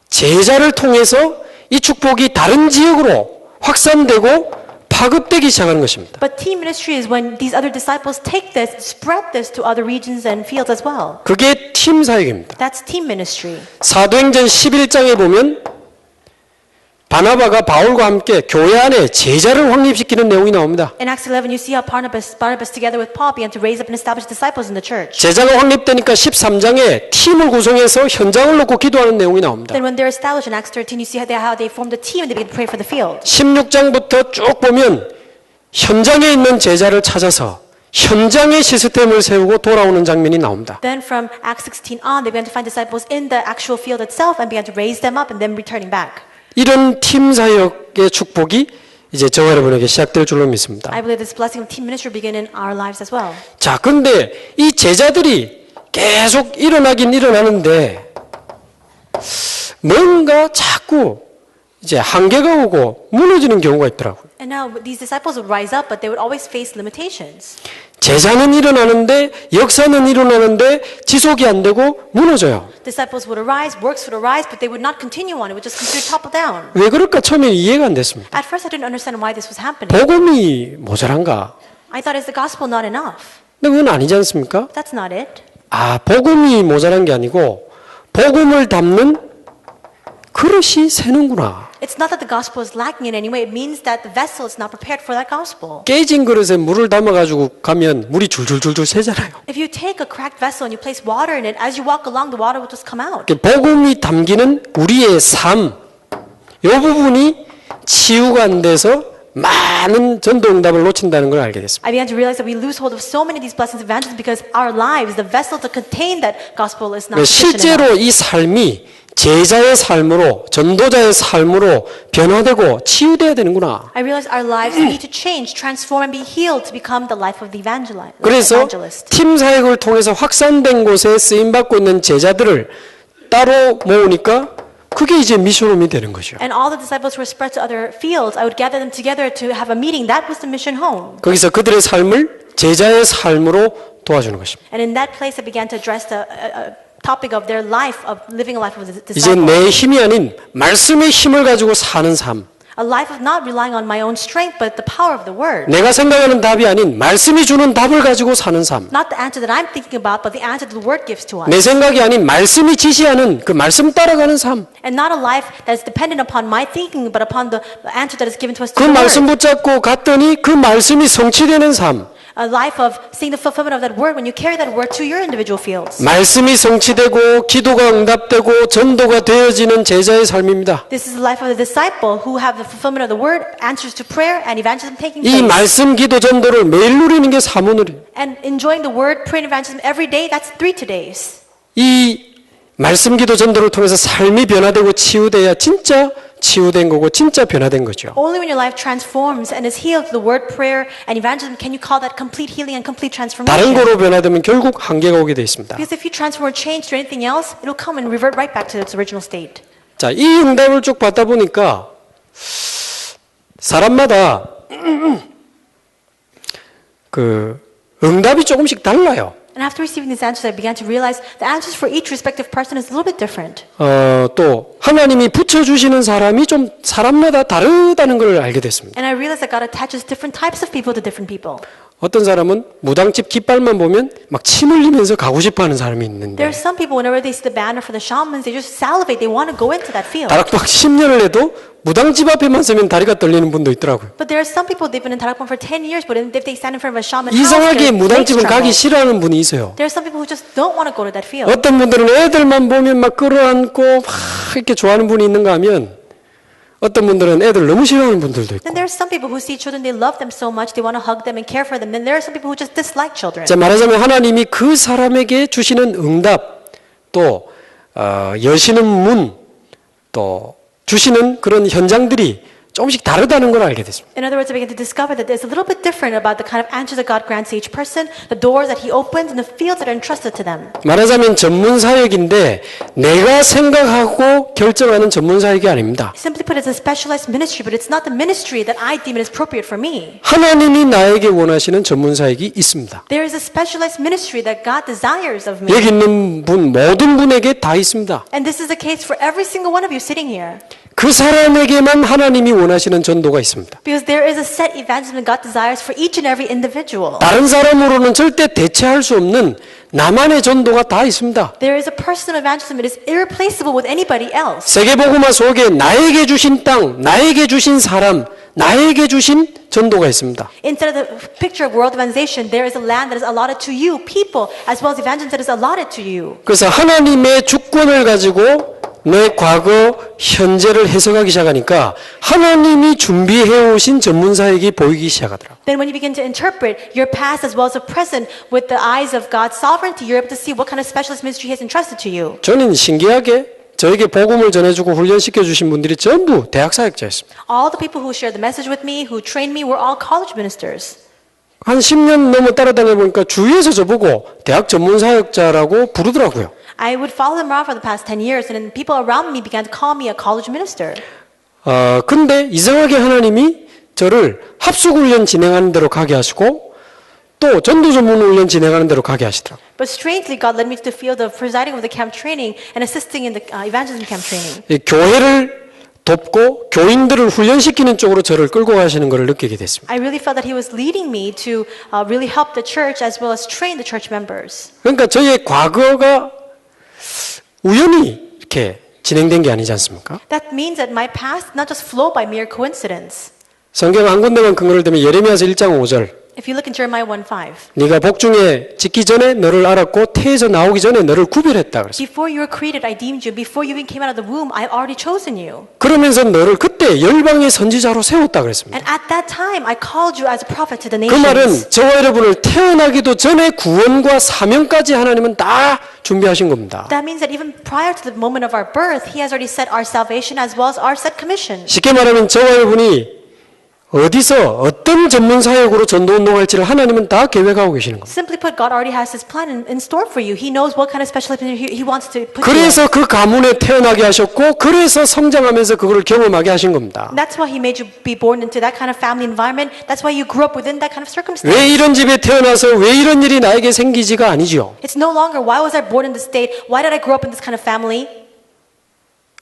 제자를 통해서 이 축복이 다른 지역으로 확산되고 파급되기 시작하는 것입니다.
But team ministry is when these other disciples take this, spread this to other regions and fields as well.
그게 팀 사역입니다.
That's team ministry.
사도행전 11장에 보면 바나바가 바울과 함께 교회 안에 제자를 확립시키는 내용이 나옵니다.
In Acts 11, you see how Barnabas together with Paul began to raise up and establish disciples in the church.
제자가 확립되니까 13장에 팀을 구성해서 현장을 놓고 기도하는 내용이 나옵니다.
Then when they're established in Acts 13, you see how they formed a team and they began to pray for the field.
16장부터 쭉 보면 현장에 있는 제자를 찾아서 현장의 시스템을 세우고 돌아오는 장면이 나옵니다.
Then from Acts 16 on, they began to find disciples in the actual field itself and began to raise them up and then returning back.
이런 팀 사역의 축복이 이제 저와 여러분에게 시작될 줄로 믿습니다.
I believe this blessing of team ministry begin in our lives as well.
자, 근데 이 제자들이 계속 일어나긴 일어나는데 뭔가 자꾸 이제 한계가 오고 무너지는 경우가 있더라고요.
And now these disciples would rise up, but they would always face limitations.
제자는 일어나는데 역사는 일어나는데 지속이 안 되고 무너져요.
Disciples would arise, works would arise, but they would not continue on. It would just completely topple down.
왜 그럴까 처음에 이해가 안 됐습니다.
At first, I didn't understand why this was happening.
복음이 모자란가?
I thought, is the gospel not enough?
근데 그건 아니지 않습니까?
That's not it.
아, 복음이 모자란 게 아니고 복음을 담는 그릇이 새는구나.
It's not that the gospel is lacking in any way. It means that the vessel is not prepared for that gospel.
깨진 그릇에 물을 담아가지고 가면 물이 줄줄줄줄 새잖아요.
If you take a cracked vessel and you place water in it, as you walk along, the water will just come out.
복음이 담기는 우리의 삶, 이 부분이 치유가 안 돼서 많은 전도 응답을 놓친다는 걸 알게 됐습니다.
I began to realize that we lose hold of so many of these blessings of evangelism because our lives, the vessel to contain that gospel is not sufficient enough.
실제로 이 삶이 제자의 삶으로, 전도자의 삶으로 변화되고 치유돼야 되는구나.
I realize our lives need to change, transform, and be healed to become the life of the
그래서
evangelist.
팀 사역을 통해서 확산된 곳에 쓰임받고 있는 제자들을 따로 모으니까 그게 이제 미션홈이 되는 거죠.
And all the disciples who were spread to other fields, I would gather them together to have a meeting. That was the mission home.
거기서 그들의 삶을 제자의 삶으로 도와주는 것입니다.
And in that place, I began to address the topic of their life, of living a life of a
이제
disciple.
내 힘이 아닌 말씀의 힘을 가지고 사는 삶.
A life of not relying on my own strength, but the power of the word.
내가 생각하는 답이 아닌 말씀이 주는 답을 가지고 사는 삶.
Not the answer that I'm thinking about, but the answer that the word gives to us.
내 생각이 아닌 말씀이 지시하는 그 말씀 따라가는 삶.
And not a life that is dependent upon my thinking, but upon the answer that is given to us
그
through the
말씀
word.
붙잡고 갔더니 그 말씀이 성취되는 삶.
A life of seeing the fulfillment of that word when you carry that word to your individual fields.
말씀이 성취되고 기도가 응답되고 전도가 되어지는 제자의 삶입니다.
This is the life of the disciple who have the fulfillment of the word, answers to prayer, and evangelism taking
이
place.
말씀 기도 전도를 매일 누리는 게 사모누리.
And enjoying the word, prayer, and evangelism every day, that's 3 days.
이 말씀 기도 전도를 통해서 삶이 변화되고 치유돼야 진짜 치유된 거고 진짜 변화된 거죠.
Only when your life transforms and is healed through the word, prayer, and evangelism can you call that complete healing and complete
다른
transformation.
거로 변화되면 결국 한계가 오게 돼 있습니다.
Because if you transform or change to anything else, it'll come and revert right back to its original state.
자, 이 응답을 쭉 받다 보니까 사람마다 그 응답이 조금씩 달라요.
And after receiving these answers, I began to realize the answers for each respective person is a little bit different.
또 하나님이 붙여주시는 사람이 좀 사람마다 다르다는 걸 알게 됐습니다.
And I realized that God attaches different types of people to different people.
어떤 사람은 무당집 깃발만 보면 막 침 흘리면서 가고 싶어하는 사람이
There
있는데
are some people, whenever they see the banner for the shamans, they just salivate. They want to go into that field.
다락방 10년을 해도 무당집 앞에만 서면 다리가 떨리는 분도 있더라고요.
But there are some people, they've been in Tarakpon for 10 years, but if they stand in front of a shaman house,
이상하게
their legs
무당집은 가기
tremble.
싫어하는 분이 있어요.
There are some people who just don't want to go to that field.
어떤 분들은 애들만 보면 막 끌어안고 막 이렇게 좋아하는 분이 있는가 하면 어떤 분들은 애들 너무 싫어하는 분들도 있고.
Then there are some people who see children, they love them so much, they want to hug them and care for them. Then there are some people who just dislike children.
자, 말하자면 하나님이 그 사람에게 주시는 응답, 또 여시는 문, 또 주시는 그런 현장들이 조금씩 다르다는 걸 알게 됐습니다.
In other words, I began to discover that there's a little bit different about the kind of answers that God grants each person, the doors that He opens, and the fields that are entrusted to them.
말하자면 전문 사역인데 내가 생각하고 결정하는 전문 사역이 아닙니다.
Simply put, it's a specialized ministry, but it's not the ministry that I deem it is appropriate for me.
하나님이 나에게 원하시는 전문 사역이 있습니다.
There is a specialized ministry that God desires of me.
여기 있는 분 모든 분에게 다 있습니다.
And this is the case for every single one of you sitting here.
그 사람에게만 하나님이 원하시는 전도가 있습니다.
Because there is a set evangelism that God desires for each and every individual.
다른 사람으로는 절대 대체할 수 없는 나만의 전도가 다 있습니다.
There is a personal evangelism that is irreplaceable with anybody else.
세계복음화 속에 나에게 주신 땅, 나에게 주신 사람, 나에게 주신 전도가 있습니다.
Instead of the picture of world evangelization, there is a land that is allotted to you, people, as well as evangelism that is allotted to you.
그래서 하나님의 주권을 가지고 내 과거, 현재를 해석하기 시작하니까 하나님이 준비해 오신 전문 사역이 보이기 시작하더라고요.
Then when you begin to interpret your past as well as the present with the eyes of God's sovereignty, you're able to see what kind of specialist ministry He has entrusted to you.
저는 신기하게 저에게 복음을 전해주고 훈련시켜 주신 분들이 전부 대학 사역자였습니다.
All the people who shared the message with me, who trained me, were all college ministers.
한 10년 넘어 따라다녀 보니까 주위에서 저보고 대학 전문 사역자라고 부르더라고요.
I would follow them around for the past 10 years, and then people around me began to call me a college minister.
근데 이상하게 하나님이 저를 합숙훈련 진행하는 대로 가게 하시고 또 전도 전문 훈련 진행하는 대로 가게 하시더라고요.
But strangely, God led me to the field of presiding over the camp training and assisting in the evangelism camp training.
이 교회를 돕고 교인들을 훈련시키는 쪽으로 저를 끌고 가시는 것을 느끼게 됐습니다.
I really felt that He was leading me to really help the church as well as train the church members.
그러니까 저의 과거가 우연히 이렇게 진행된 게 아니지 않습니까?
That means that my past did not just flow by mere coincidence.
성경 한 군데만 근거를 대면 예레미야서 1장 5절
If you look in Jeremiah 1:5,
네가 복중에 짓기 전에 너를 알았고 태에서 나오기 전에 너를 구별했다 그랬습니다.
before you were created, I deemed you. Before you even came out of the womb, I already chosen you.
그러면서 너를 그때 열방의 선지자로 세웠다 그랬습니다.
And at that time, I called you as a prophet to the
그 말은
nations.
저와 여러분을 태어나기도 전에 구원과 사명까지 하나님은 다 준비하신 겁니다.
That means that even prior to the moment of our birth, He has already set our salvation as well as our set commission.
쉽게 말하면 저와 여러분이 어디서 어떤 전문 사역으로 전도 운동할지를 하나님은 다 계획하고 계시는 겁니다.
Simply put, God already has His plan in store for you. He knows what kind of special He wants to put you in.
그래서 그 가문에 태어나게 하셨고 그래서 성장하면서 그걸 경험하게 하신 겁니다.
That's why He made you be born into that kind of family environment. That's why you grew up within that kind of circumstance.
왜 이런 집에 태어나서 왜 이런 일이 나에게 생기지가 아니지요.
It's no longer why was I born in this state? Why did I grow up in this kind of family?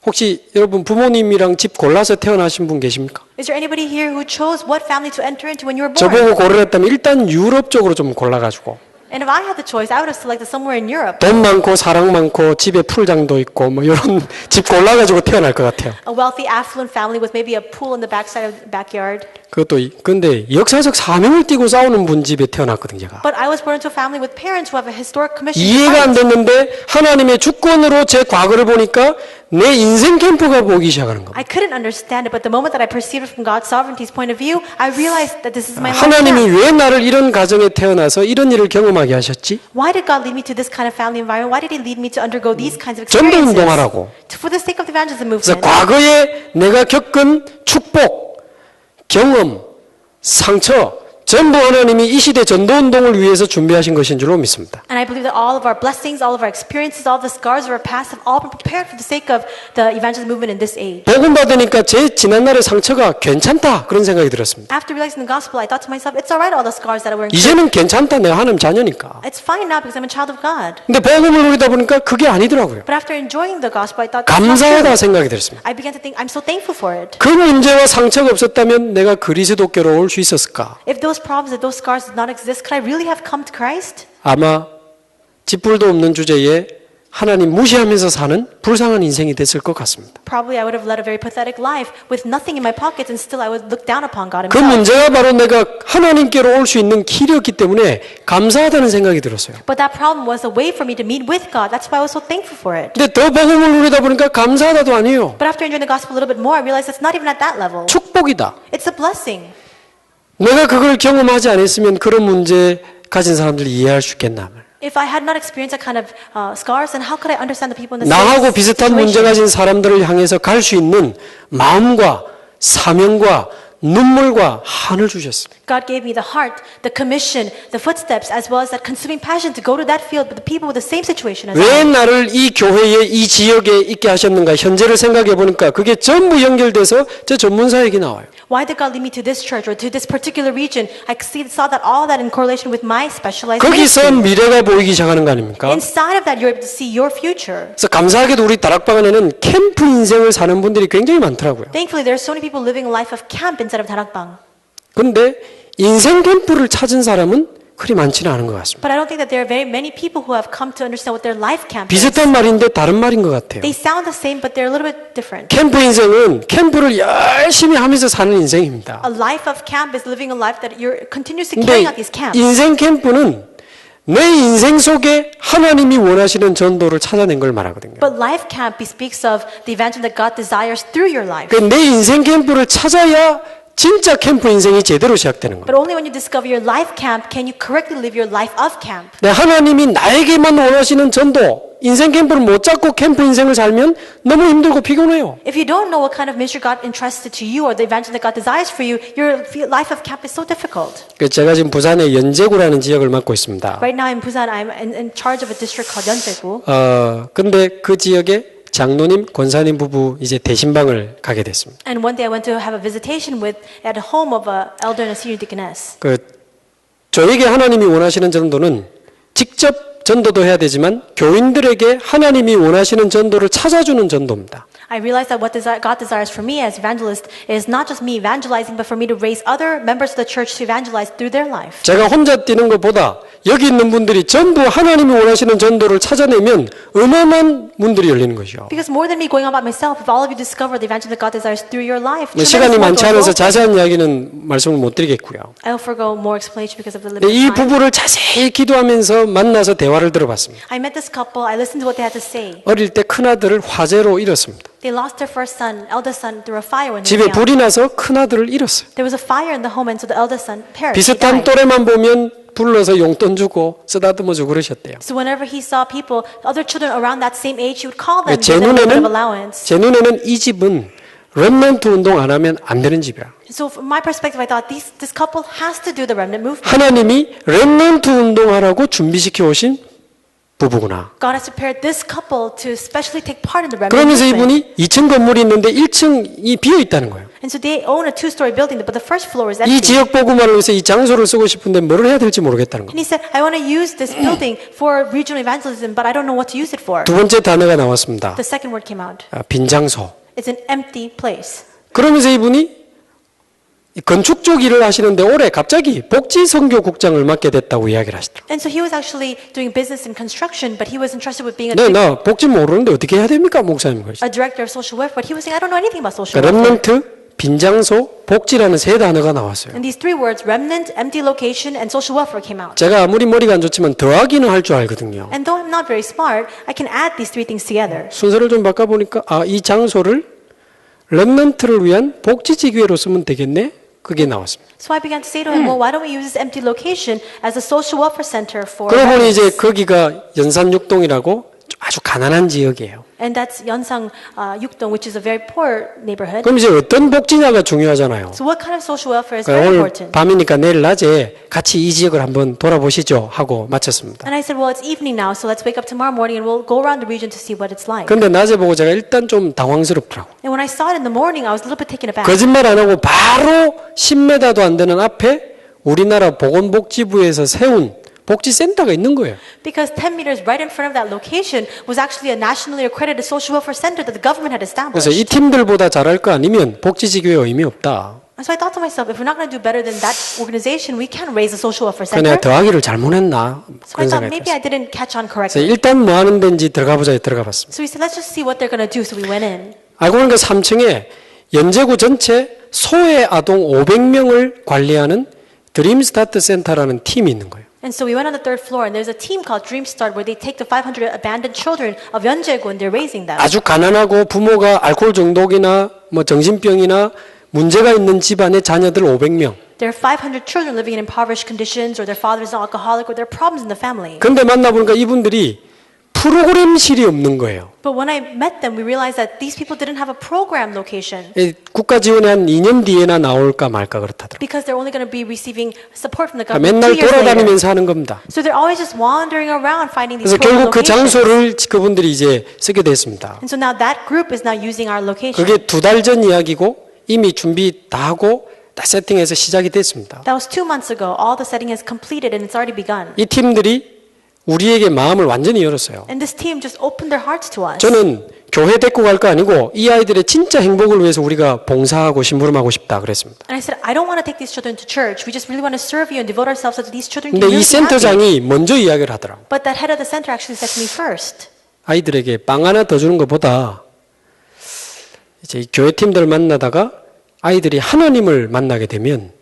혹시 여러분 부모님이랑 집 골라서 태어나신 분 계십니까?
Is there anybody here who chose what family to enter into when you were born?
저보고 고르랬다면 일단 유럽 쪽으로 좀 골라가지고
And if I had the choice, I would have selected somewhere in Europe.
돈 많고 사랑 많고 집에 풀장도 있고 뭐 이런 집 골라가지고 태어날 것 같아요.
A wealthy, affluent family with maybe a pool in the backside of the backyard.
그것도 근데 역사적 사명을 띠고 싸우는 분 집에 태어났거든요, 제가.
But I was born into a family with parents who have a historic commission. to
이해가 안
fight.
됐는데 하나님의 주권으로 제 과거를 보니까 내 인생 캠프가 보이기 시작하는 겁니다.
I couldn't understand it, but the moment that I perceived it from God's sovereignty's point of view, I realized that this is my life.
하나님이
now.
왜 나를 이런 가정에 태어나서 이런 일을 경험하게 하셨지?
Why did God lead me to this kind of family environment? Why did He lead me to undergo these kinds of
전도
experiences?
운동하라고.
For the sake of the evangelism
그래서
movement.
과거에 내가 겪은 축복, 경험, 상처 전부 하나님이 이 시대 전도 운동을 위해서 준비하신 것인 줄로 믿습니다.
And I believe that all of our blessings, all of our experiences, all of the scars of our past have all been prepared for the sake of the evangelism movement in this age.
복음 받으니까 제 지난날의 상처가 괜찮다 그런 생각이 들었습니다.
After realizing the gospel, I thought to myself, it's alright all the scars that were incurred.
이제는 괜찮다 내가 하나님 자녀니까.
It's fine now because I'm a child of God.
근데 복음을 누리다 보니까 그게 아니더라고요.
But after enjoying the gospel, I thought that's not
감사하다
true.
생각이 들었습니다.
I began to think, I'm so thankful for it.
그 문제와 상처가 없었다면 내가 그리스도께로 올 수 있었을까?
If those problems, if those scars did not exist, could I really have come to Christ?
아마 쥐뿔도 없는 주제에 하나님 무시하면서 사는 불쌍한 인생이 됐을 것 같습니다.
Probably I would have led a very pathetic life with nothing in my pockets and still I would look down upon God
그
Himself.
문제가 바로 내가 하나님께로 올 수 있는 길이었기 때문에 감사하다는 생각이 들었어요.
But that problem was a way for me to meet with God. That's why I was so thankful for it.
근데 더 복음을 누리다 보니까 감사하다도 아니에요.
But after enjoying the gospel a little bit more, I realized it's not even at that level.
축복이다.
It's a blessing.
내가 그걸 경험하지 않았으면 그런 문제 가진 사람들이 이해할 수 있겠나?
If I had not experienced that kind of scars, then how could I understand the people in the
나하고
same
비슷한 문제
situation?
가진 사람들을 향해서 갈 수 있는 마음과 사명과 눈물과 한을 주셨습니다.
God gave me the heart, the commission, the footsteps, as well as that consuming passion to go to that field with the people with the same situation as
왜
I.
나를 이 교회에 이 지역에 있게 하셨는가 현재를 생각해 보니까 그게 전부 연결돼서 제 전문사역이 나와요.
Why did God lead me to this church or to this particular region? I saw that all that in correlation with my specialized
거기서
ministry.
미래가 보이기 시작하는 거 아닙니까?
Inside of that, you're able to see your future.
그래서 감사하게도 우리 다락방 안에는 캠프 인생을 사는 분들이 굉장히 많더라고요.
Thankfully, there are so many people living a life of camp instead of 다락방.
그런데 인생 캠프를 찾은 사람은 그리 많지는 않은 것 같습니다.
But I don't think that there are very many people who have come to understand what their life camp is.
비슷한 말인데 다른 말인 것 같아요.
They sound the same, but they're a little bit different.
캠프 인생은 캠프를 열심히 하면서 사는 인생입니다.
A life of camp is living a life that you're continuously carrying out
근데
these camps.
인생 캠프는 내 인생 속에 하나님이 원하시는 전도를 찾아낸 걸 말하거든요.
But life camp speaks of the evangelism that God desires through your life.
내 인생 캠프를 찾아야 진짜 캠프 인생이 제대로 시작되는 거예요.
But only when you discover your life camp can you correctly live your life of camp.
하나님이 나에게만 원하시는 전도, 인생 캠프를 못 잡고 캠프 인생을 살면 너무 힘들고 피곤해요.
If you don't know what kind of ministry God entrusted to you or the evangelism that God desires for you, your life of camp is so difficult.
제가 지금 부산의 연제구라는 지역을 맡고 있습니다.
Right now in Busan, I'm in charge of a district called Yeonjaegu.
근데 그 지역에 장로님, 권사님 부부 이제 대신방을 가게 됐습니다.
And one day I went to have a visitation at a home of an elder and a senior deaconess.
저에게 하나님이 원하시는 전도는 직접 전도도 해야 되지만 교인들에게 하나님이 원하시는 전도를 찾아주는 전도입니다.
I realized that what God desires for me as evangelist is not just me evangelizing, but for me to raise other members of the church to evangelize through their life.
제가 혼자 뛰는 것보다 여기 있는 분들이 전부 하나님이 원하시는 전도를 찾아내면 어마어마한 문들이 열리는 것이요.
Because more than me going on by myself, if all of you discover the evangelism that God desires through your life,
시간이
tremendous
많지
more
않아서
doors will open.
자세한 이야기는 말씀을 못 드리겠고요.
I'll forgo more explanation because of the
이
limited time.
부부를 자세히 기도하면서 만나서 대화를 들어봤습니다.
I met this couple. I listened to what they had to say.
어릴 때 큰아들을 화재로 잃었습니다.
They lost their first son, eldest son, through a fire when they
집에
were young.
불이 나서 큰아들을 잃었어요.
There was a fire in the home, and so the eldest son perished. He
비슷한
died.
또래만 보면 불러서 용돈 주고 쓰다듬어 주고 그러셨대요.
So whenever he saw people, other children around that same age, he would call them,
제
give them a bit of
눈에는
allowance.
제 눈에는 이 집은 렘넌트 운동 안 하면 안 되는 집이야.
So from my perspective, I thought this couple has to do the remnant movement.
하나님이 렘넌트 운동하라고 준비시켜 오신 부부구나.
God has prepared this couple to specially take part in the remnant
그러면서
movement.
이분이 2층 건물이 있는데 1층이 비어 있다는 거예요.
And so they own a two-story building, but the first floor is
이
empty.
지역 복음화를 위해서 이 장소를 쓰고 싶은데 뭘 해야 될지 모르겠다는
And
거예요.
he said, I want to use this building for regional evangelism, but I don't know what to use it for.
두 번째 단어가 나왔습니다.
The second word came out.
빈 장소.
It's an empty place.
그러면서 이분이 건축 쪽 일을 하시는데 올해 갑자기 복지선교국장을 맡게 됐다고 이야기를 하시더라고요.
And so he was actually doing business in construction, but he was entrusted with being
네, 나 복지 모르는데 어떻게 해야 됩니까, 목사님? 그러시죠.
a director of social welfare. But he was saying, I don't know anything about social welfare.
렘넌트, 빈 장소, 복지라는 세 단어가 나왔어요.
And these three words, remnant, empty location, and social welfare came out.
제가 아무리 머리가 안 좋지만 더하기는 할 줄 알거든요.
And though I'm not very smart, I can add these three things together.
순서를 좀 바꿔보니까 이 장소를 렘넌트를 위한 복지지교회로 쓰면 되겠네? 그게 나왔습니다.
So I began to say to him, well, why don't we use this empty location as a social welfare center for
그러고 보니 이제
veterans?
거기가 연산육동이라고 아주 가난한 지역이에요.
And that's Yeonsang Yukdong, which is a very poor neighborhood.
그럼 이제 어떤 복지냐가 중요하잖아요.
So what kind of social welfare is
그러니까
very
오늘
important?
밤이니까 내일 낮에 같이 이 지역을 한번 돌아보시죠 하고 마쳤습니다.
And I said, well, it's evening now, so let's wake up tomorrow morning and we'll go around the region to see what it's like.
그런데 낮에 보고 제가 일단 좀 당황스럽더라고요.
And when I saw it in the morning, I was a little bit taken aback.
거짓말 안 하고 바로 10m도 안 되는 앞에 우리나라 보건복지부에서 세운 복지센터가 있는 거예요.
Because 10 meters right in front of that location was actually a nationally accredited social welfare center that the government had
그래서 이
established.
팀들보다 잘할 거 아니면 복지지교회 의미 없다.
And so I thought to myself, if we're not going to do better than that organization, we can't raise a social welfare
그래서 내가
center.
더하기를 잘못했나
So I
그런
thought
생각이
maybe I
들었어요.
didn't catch on
그래서
correctly.
일단 뭐 하는 데인지 들어가 보자 들어가 봤습니다.
So we said, let's just see what they're going to do. So we went in.
알고 보니까 3층에 연제구 전체 소외 아동 500명을 관리하는 드림스타트 센터라는 팀이 있는 거예요.
And so we went on the third floor, and there's a team called Dream Start where they take the 500 abandoned children of Yeonjaegu and they're raising them.
아주 가난하고 부모가 알코올 중독이나 뭐 정신병이나 문제가 있는 집안의 자녀들 500명.
There are 500 children living in impoverished conditions, or their father is an alcoholic, or there are problems in the family.
그런데 만나보니까 이분들이 프로그램실이 없는 거예요.
But when I met them, we realized that these people didn't have a program location
국가 지원이 한 2년 뒤에나 나올까 말까 그렇다더라고요.
because they're only going to be receiving support from the
그러니까
government
맨날
2 years later.
돌아다니면서 하는 겁니다.
So they're always just wandering around finding these
그래서
program
결국 그
locations.
장소를 그분들이 이제 쓰게 됐습니다.
And so now that group is now using our location.
그게 2달 전 이야기고 이미 준비 다 하고 다 세팅해서 시작이 됐습니다.
That was 2 months ago. All the setting has completed and it's already begun.
이 팀들이 우리에게 마음을 완전히 열었어요.
And this team just opened their hearts to us.
저는 교회 데리고 갈 거 아니고 이 아이들의 진짜 행복을 위해서 우리가 봉사하고 심부름하고 싶다 그랬습니다.
And I said, I don't want to take these children to church. We just really want to serve you and devote ourselves so that these children can
근데
really
이
be happy.
센터장이 먼저 이야기를 하더라고요.
But that head of the center actually said to me first.
아이들에게 빵 하나 더 주는 것보다 이제 이 교회 팀들 만나다가 아이들이 하나님을 만나게 되면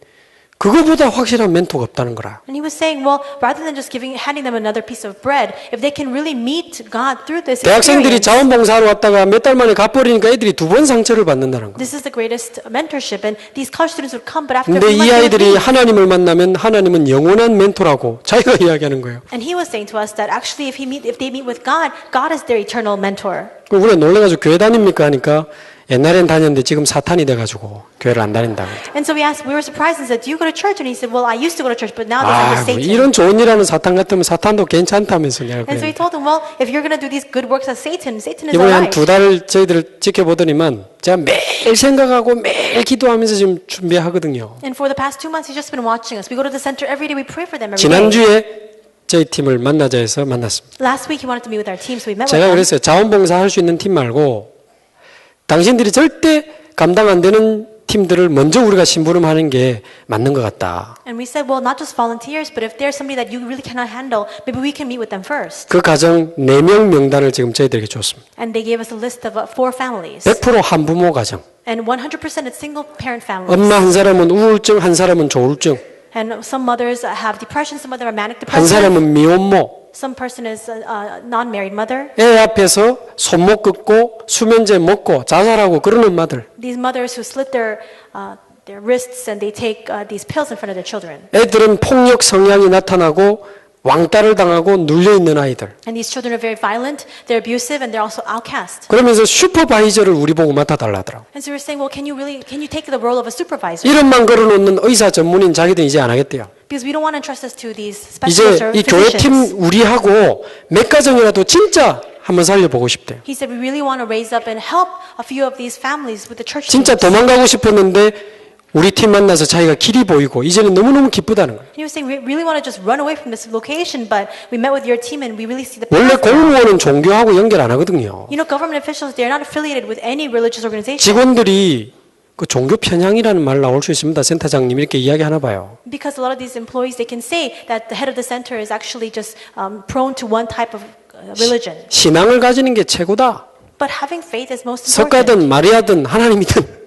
그거보다 확실한 멘토가 없다는 거라.
And he was saying, well, rather than just handing them another piece of bread, if they can really meet God through this
대학생들이
experience,
자원봉사하러 왔다가 몇 달 만에 갚버리니까 애들이 2번 상처를 받는다는 거예요.
this is the greatest mentorship. And these college students would come, but after a
근데
few
이
months, they would
아이들이
leave.
하나님을 만나면 하나님은 영원한 멘토라고 자기가 이야기하는 거예요.
And he was saying to us that actually if they meet with God, God is their eternal mentor.
그럼 우리가 놀래가지고 교회 다닙니까 하니까 옛날엔 다녔는데 지금 사탄이 돼가지고 교회를 안 다닌다고.
And so we were surprised and said, do you go to church? And he said, well, I used to go to church, but now this is
뭐
Satan.
이런 좋은 일하는 사탄 같으면 사탄도 괜찮다면서 내가
And so we
그랬는데.
told him, well, if you're going to do these good works as Satan is
이번에 한
alright.
2달 저희들 지켜보더니만 제가 매일 생각하고 매일 기도하면서 지금 준비하거든요.
And for the past 2 months, he's just been watching us. We go to the center every day. We pray for them every day.
지난주에 저희 팀을 만나자 해서 만났습니다.
Last week, he wanted to meet with our team, so we met with
제가
them.
그랬어요. 자원봉사 할 수 있는 팀 말고 당신들이 절대 감당 안 되는 팀들을 먼저 우리가 심부름하는 게 맞는 것 같다.
And we said, well, not just volunteers, but if there's somebody that you really cannot handle, maybe we can meet with them first.
그 가정 4명 명단을 지금 저희들에게 줬습니다.
And they gave us a list of 4 families.
100% 한부모 가정.
And 100% it's single parent families.
엄마 한 사람은 우울증, 한 사람은 조울증,
And some mothers have depression, some others are manic
한
depression.
사람은 미혼모.
Some person is a non-married mother.
애 앞에서 손목 긋고 수면제 먹고 자살하고 그런 엄마들.
These mothers who slit their wrists and they take these pills in front of their children.
애들은 폭력 성향이 나타나고 왕따를 당하고 눌려있는 아이들.
And these children are very violent, they're abusive, and they're also outcast.
그러면서 슈퍼바이저를 우리 보고 맡아달라더라고.
And so we're saying, well, can you take the role of a supervisor?
이름만 걸어놓는 의사 전문인 자기들 이제 안 하겠대요.
Because we don't want to entrust us to these
이제
specialists or
이 교회팀
physicians.
우리하고 몇 가정이라도 진짜 한번 살려보고 싶대요.
He said, we really want to raise up and help a few of these families with the church
진짜
teams.
도망가고 싶었는데 우리 팀 만나서 자기가 길이 보이고 이제는 너무너무 기쁘다는 거예요.
He was saying, we really want to just run away from this location, but we met with your team and we really see the
원래
path now.
공무원은 종교하고 연결 안 하거든요.
You know, government officials, they're not affiliated with any religious organization.
직원들이 그 종교 편향이라는 말 나올 수 있습니다. 센터장님 이렇게 이야기하나 봐요.
Because a lot of these employees, they can say that the head of the center is actually just prone to one type of religion.
신앙을 가지는 게 최고다.
But having faith is most important.
석가든 마리아든 하나님이든.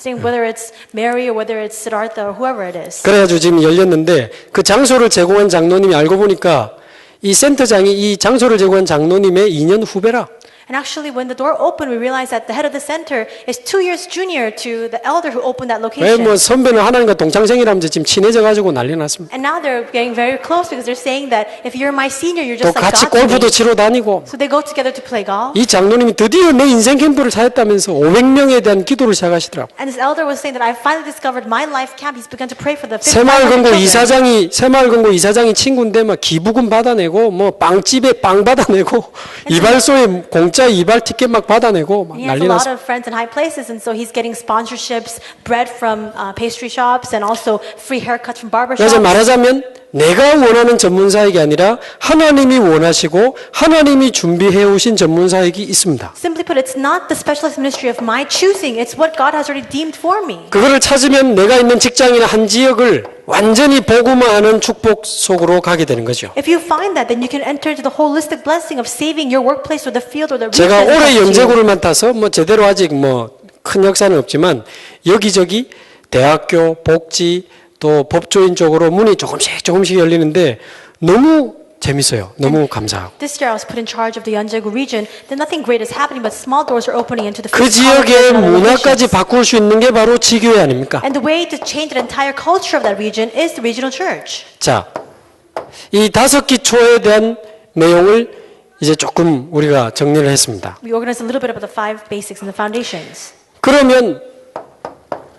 Saying whether it's Mary or whether it's Siddhartha or whoever it is.
그래가지고 지금 열렸는데 그 장소를 제공한 장로님이 알고 보니까 이 센터장이 이 장소를 제공한 장로님의 2년 후배라.
And actually, when the door opened, we realized that the head of the center is 2 years junior to the elder who opened that
왜
location.
뭐 선배는 하나님과 동창생이라면서 지금 친해져가지고 난리 났습니다.
And now they're getting very close because they're saying that if you're my senior, you're
또
just like
같이
God to
골프도
me.
치러 다니고
So they go together to play golf.
이 장로님이 드디어 내 인생 캠프를 찾았다면서 500명에 대한 기도를 시작하시더라고.
And this elder was saying that I finally discovered my life camp. He's begun to pray for the 500
새마을금고
children.
새마을금고 이사장이 친구인데 막 기부금 받아내고 뭐 빵집에 빵 받아내고 이발소에 공짜 이발 티켓 막 받아내고 막
He has
난리
a lot
났어.
of friends in high places, and so he's getting sponsorships, bread from pastry shops, and also free haircuts from barber
그래서
shops.
말하자면 내가 원하는 전문사역이 아니라 하나님이 원하시고 하나님이 준비해 오신 전문사역이 있습니다.
Simply put, it's not the specialist ministry of my choosing. It's what God has already deemed for me.
그거를 찾으면 내가 있는 직장이나 한 지역을 완전히 복음화하는 축복 속으로 가게 되는 거죠.
If you find that, then you can enter into the holistic blessing of saving your workplace or the field or the
제가
region that
올해
comes to you.
영재구를 맡아서 뭐 제대로 아직 뭐 큰 역사는 없지만 여기저기 대학교, 복지 또 법조인 쪽으로 문이 조금씩 열리는데 너무 재밌어요. 너무 감사하고.
This year I was put in charge of the Yeonjaegu region. Then nothing great is happening, but small doors are opening into the
그
field colleges
지역의
and other
문화까지
locations.
바꿀 수 있는 게 바로 지교회 아닙니까?
And the way to change the entire culture of that region is the regional church.
자, 이 5기초에 대한 내용을 이제 조금 우리가 정리를 했습니다.
We organized a little bit about the 5 basics and the foundations.
그러면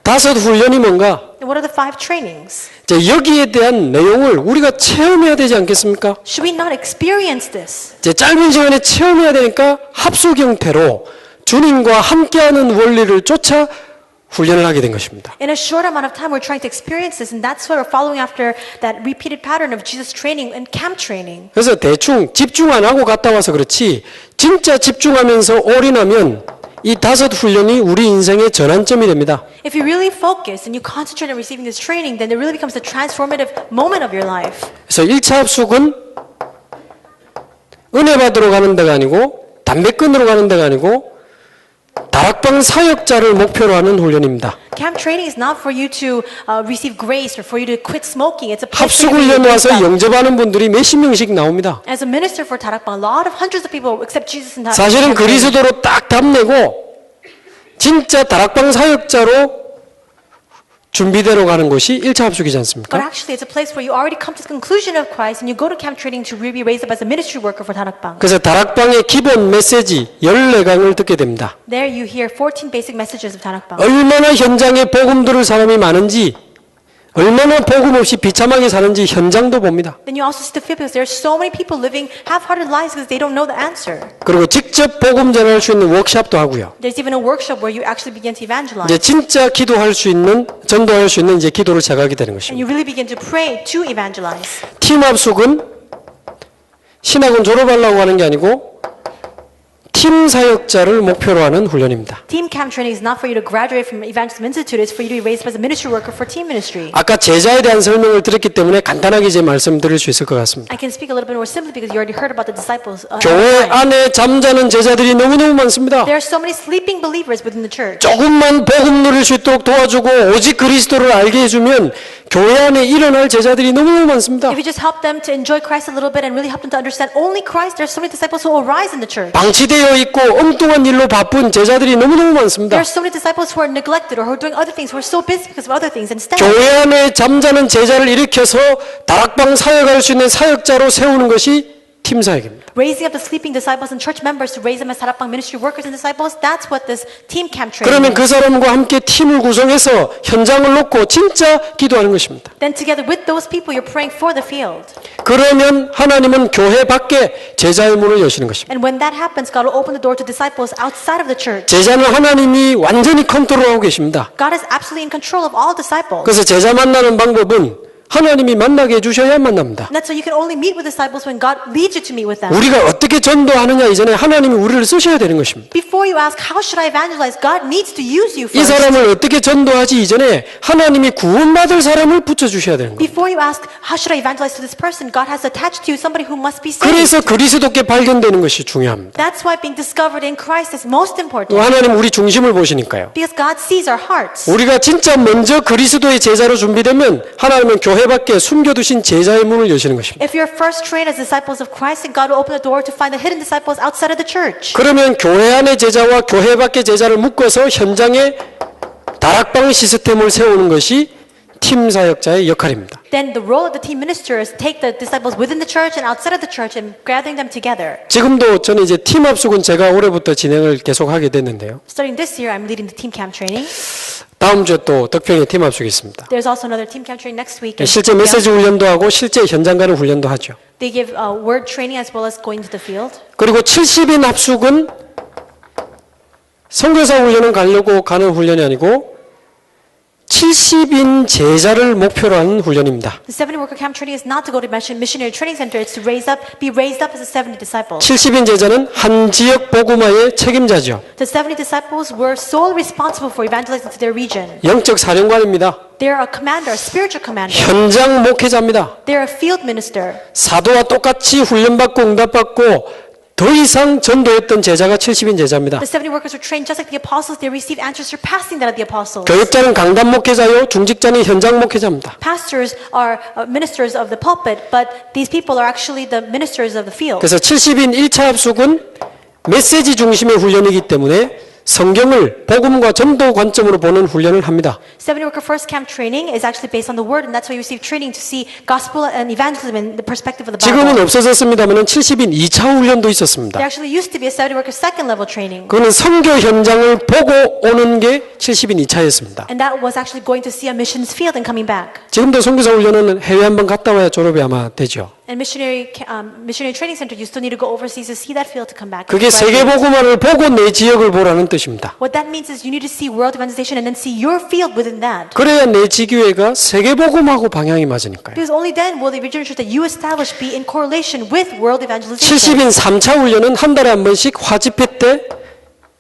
5 훈련이 뭔가?
And what are the 5 trainings?
이제 여기에 대한 내용을 우리가 체험해야 되지 않겠습니까?
Should we not experience this?
이제 짧은 시간에 체험해야 되니까 합숙 형태로 주님과 함께하는 원리를 쫓아 훈련을 하게 된 것입니다.
In a short amount of time, we're trying to experience this, and that's why we're following after that repeated pattern of Jesus training and camp training.
그래서 대충 집중 안 하고 갔다 와서 그렇지 진짜 집중하면서 올인하면 이 5 훈련이 우리 인생의 전환점이 됩니다.
If you really focus and you concentrate on receiving this training, then it really becomes the transformative moment of your life.
그래서 1차 합숙은 은혜 받으러 가는 데가 아니고 담배 끊으러 가는 데가 아니고 다락방 사역자를 목표로 하는 훈련입니다.
Camp training is not for you to receive grace or for you to quit smoking. It's a place
합숙
for you to
훈련
be
와서
raised up.
영접하는 분들이 몇십 명씩 나옵니다.
As a minister for Darakbang, a lot of hundreds of people accept Jesus in that.
사실은
camp training.
그리스도로 딱 답내고 진짜 다락방 사역자로 준비대로 가는 곳이 1차 합숙이지
But
않습니까?
actually, it's a place where you already come to the conclusion of Christ and you go to camp training to really be raised up as a ministry worker for Darakbang.
그래서 다락방의 기본 메시지 14강을 듣게 됩니다.
There you hear 14 basic messages of Darakbang.
얼마나 현장에 복음 들을 사람이 많은지 얼마나 복음 없이 비참하게 사는지 현장도 봅니다.
Then you also see the fear because there are so many people living half-hearted lives because they don't know the answer.
그리고 직접 복음 전할 수 있는 워크숍도 하고요.
There's even a workshop where you actually begin to evangelize.
이제 진짜 기도할 수 있는 전도할 수 있는 이제 기도를 시작하게 되는
And
것입니다.
you really begin to pray to evangelize.
팀 합숙은 신학원 졸업하려고 하는 게 아니고 팀 사역자를 목표로 하는 훈련입니다.
Team camp training is not for you to graduate from Evangelism Institute. It's for you to be raised up as a ministry worker for team ministry.
아까 제자에 대한 설명을 드렸기 때문에 간단하게 이제 말씀드릴 수 있을 것 같습니다.
I can speak a little bit more simply because you already heard about the disciples.
교회 안에 잠자는 제자들이 너무너무 많습니다.
There are so many sleeping believers within the church.
조금만 복음 누릴 수 있도록 도와주고 오직 그리스도를 알게 해주면 교회 안에 일어날 제자들이 너무너무 많습니다.
If you just help them to enjoy Christ a little bit and really help them to understand only Christ, there are so many disciples who will rise in the church.
방치되어 있고 엉뚱한 일로 바쁜 제자들이 너무너무 많습니다.
There are so many disciples who are neglected or who are doing other things, who are so busy because of other things. Instead,
교회 안에 잠자는 제자를 일으켜서 다락방 사역할 수 있는 사역자로 세우는 것이 팀 사역입니다.
raising up the sleeping disciples and church members to raise them as Sarakbang ministry workers and disciples, that's what this team camp training
그러면 그
is.
사람과 함께 팀을 구성해서 현장을 놓고 진짜 기도하는 것입니다.
Then together with those people, you're praying for the field.
그러면 하나님은 교회 밖에 제자의 문을 여시는 것입니다.
And when that happens, God will open the door to disciples outside of the church.
제자는 하나님이 완전히 컨트롤하고 계십니다.
God is absolutely in control of all disciples.
그래서 제자 만나는 방법은 하나님이 만나게 해주셔야 만납니다.
And that's why you can only meet with disciples when God leads you to meet with them.
우리가 어떻게 전도하느냐 이전에 하나님이 우리를 쓰셔야 되는 것입니다.
Before you ask, how should I evangelize? God needs to use you
이
first.
사람을 어떻게 전도하지 이전에 하나님이 구원받을 사람을 붙여주셔야 되는 거예요.
Before you ask, how should I evangelize to this person? God has attached to you somebody who must be saved.
그래서 그리스도께 발견되는 것이 중요합니다.
That's why being discovered in Christ is most important.
하나님 우리 중심을 보시니까요.
Because God sees our hearts.
우리가 진짜 먼저 그리스도의 제자로 준비되면 하나님은 교회 밖에 숨겨두신 제자의 문을 여시는 것입니다.
If you're first trained as disciples of Christ, then God will open the door to find the hidden disciples outside of the church.
그러면 교회 안의 제자와 교회 밖의 제자를 묶어서 현장에 다락방 시스템을 세우는 것이 팀 사역자의 역할입니다.
Then the role of the team minister is take the disciples within the church and outside of the church and gathering them together.
지금도 저는 이제 팀 합숙은 제가 올해부터 진행을 계속하게 됐는데요.
Starting this year, I'm leading the team camp training.
다음 주에 또 덕평에 팀 합숙이 있습니다.
There's also another team camp training next week.
실제 메시지 훈련도 하고 실제 현장 가는 훈련도 하죠.
They give word training as well as going to the field.
그리고 70인 합숙은 선교사 훈련은 가려고 가는 훈련이 아니고 70인 제자를 목표로 하는 훈련입니다.
The 70 worker camp training is not to go to missionary training center. It's to be raised up as a 70 disciples.
70인 제자는 한 지역 복음화의 책임자죠.
The 70 disciples were solely responsible for evangelizing to their region.
영적 사령관입니다.
They're a commander, a spiritual commander.
현장 목회자입니다.
They're a field minister.
사도와 똑같이 훈련받고 응답받고 더 이상 전도했던 제자가 70인 제자입니다.
The 70 workers were trained just like the apostles. They received answers surpassing that of the apostles.
교육자는 강단 목회자요, 중직자는 현장 목회자입니다.
Pastors are ministers of the pulpit, but these people are actually the ministers of the field.
그래서 70인 1차 합숙은 메시지 중심의 훈련이기 때문에 성경을 복음과 전도 관점으로 보는 훈련을 합니다.
70 worker first camp training is actually based on the word, and that's why you receive training to see gospel and evangelism in the perspective of the
지금은
Bible.
없어졌습니다만 70인 2차 훈련도
There
있었습니다.
actually used to be a 70 worker second level training,
그거는 선교 현장을 보고 오는 게 70인 2차였습니다.
and that was actually going to see a missions field and coming back.
지금도 선교사 훈련은 해외 한번 갔다 와야 졸업이 아마 되죠.
And missionary training center, you still need to go overseas to see that field to come back.
그게 세계 복음화를 보고 내 지역을 보라는 뜻입니다.
What that means is you need to see world evangelization and then see your field within that.
그래야 내 지교회가 세계 복음하고 방향이 맞으니까요.
Because only then will the regional church that you establish be in correlation with world evangelization.
70인 3차 훈련은 한 달에 한 번씩 화집회 때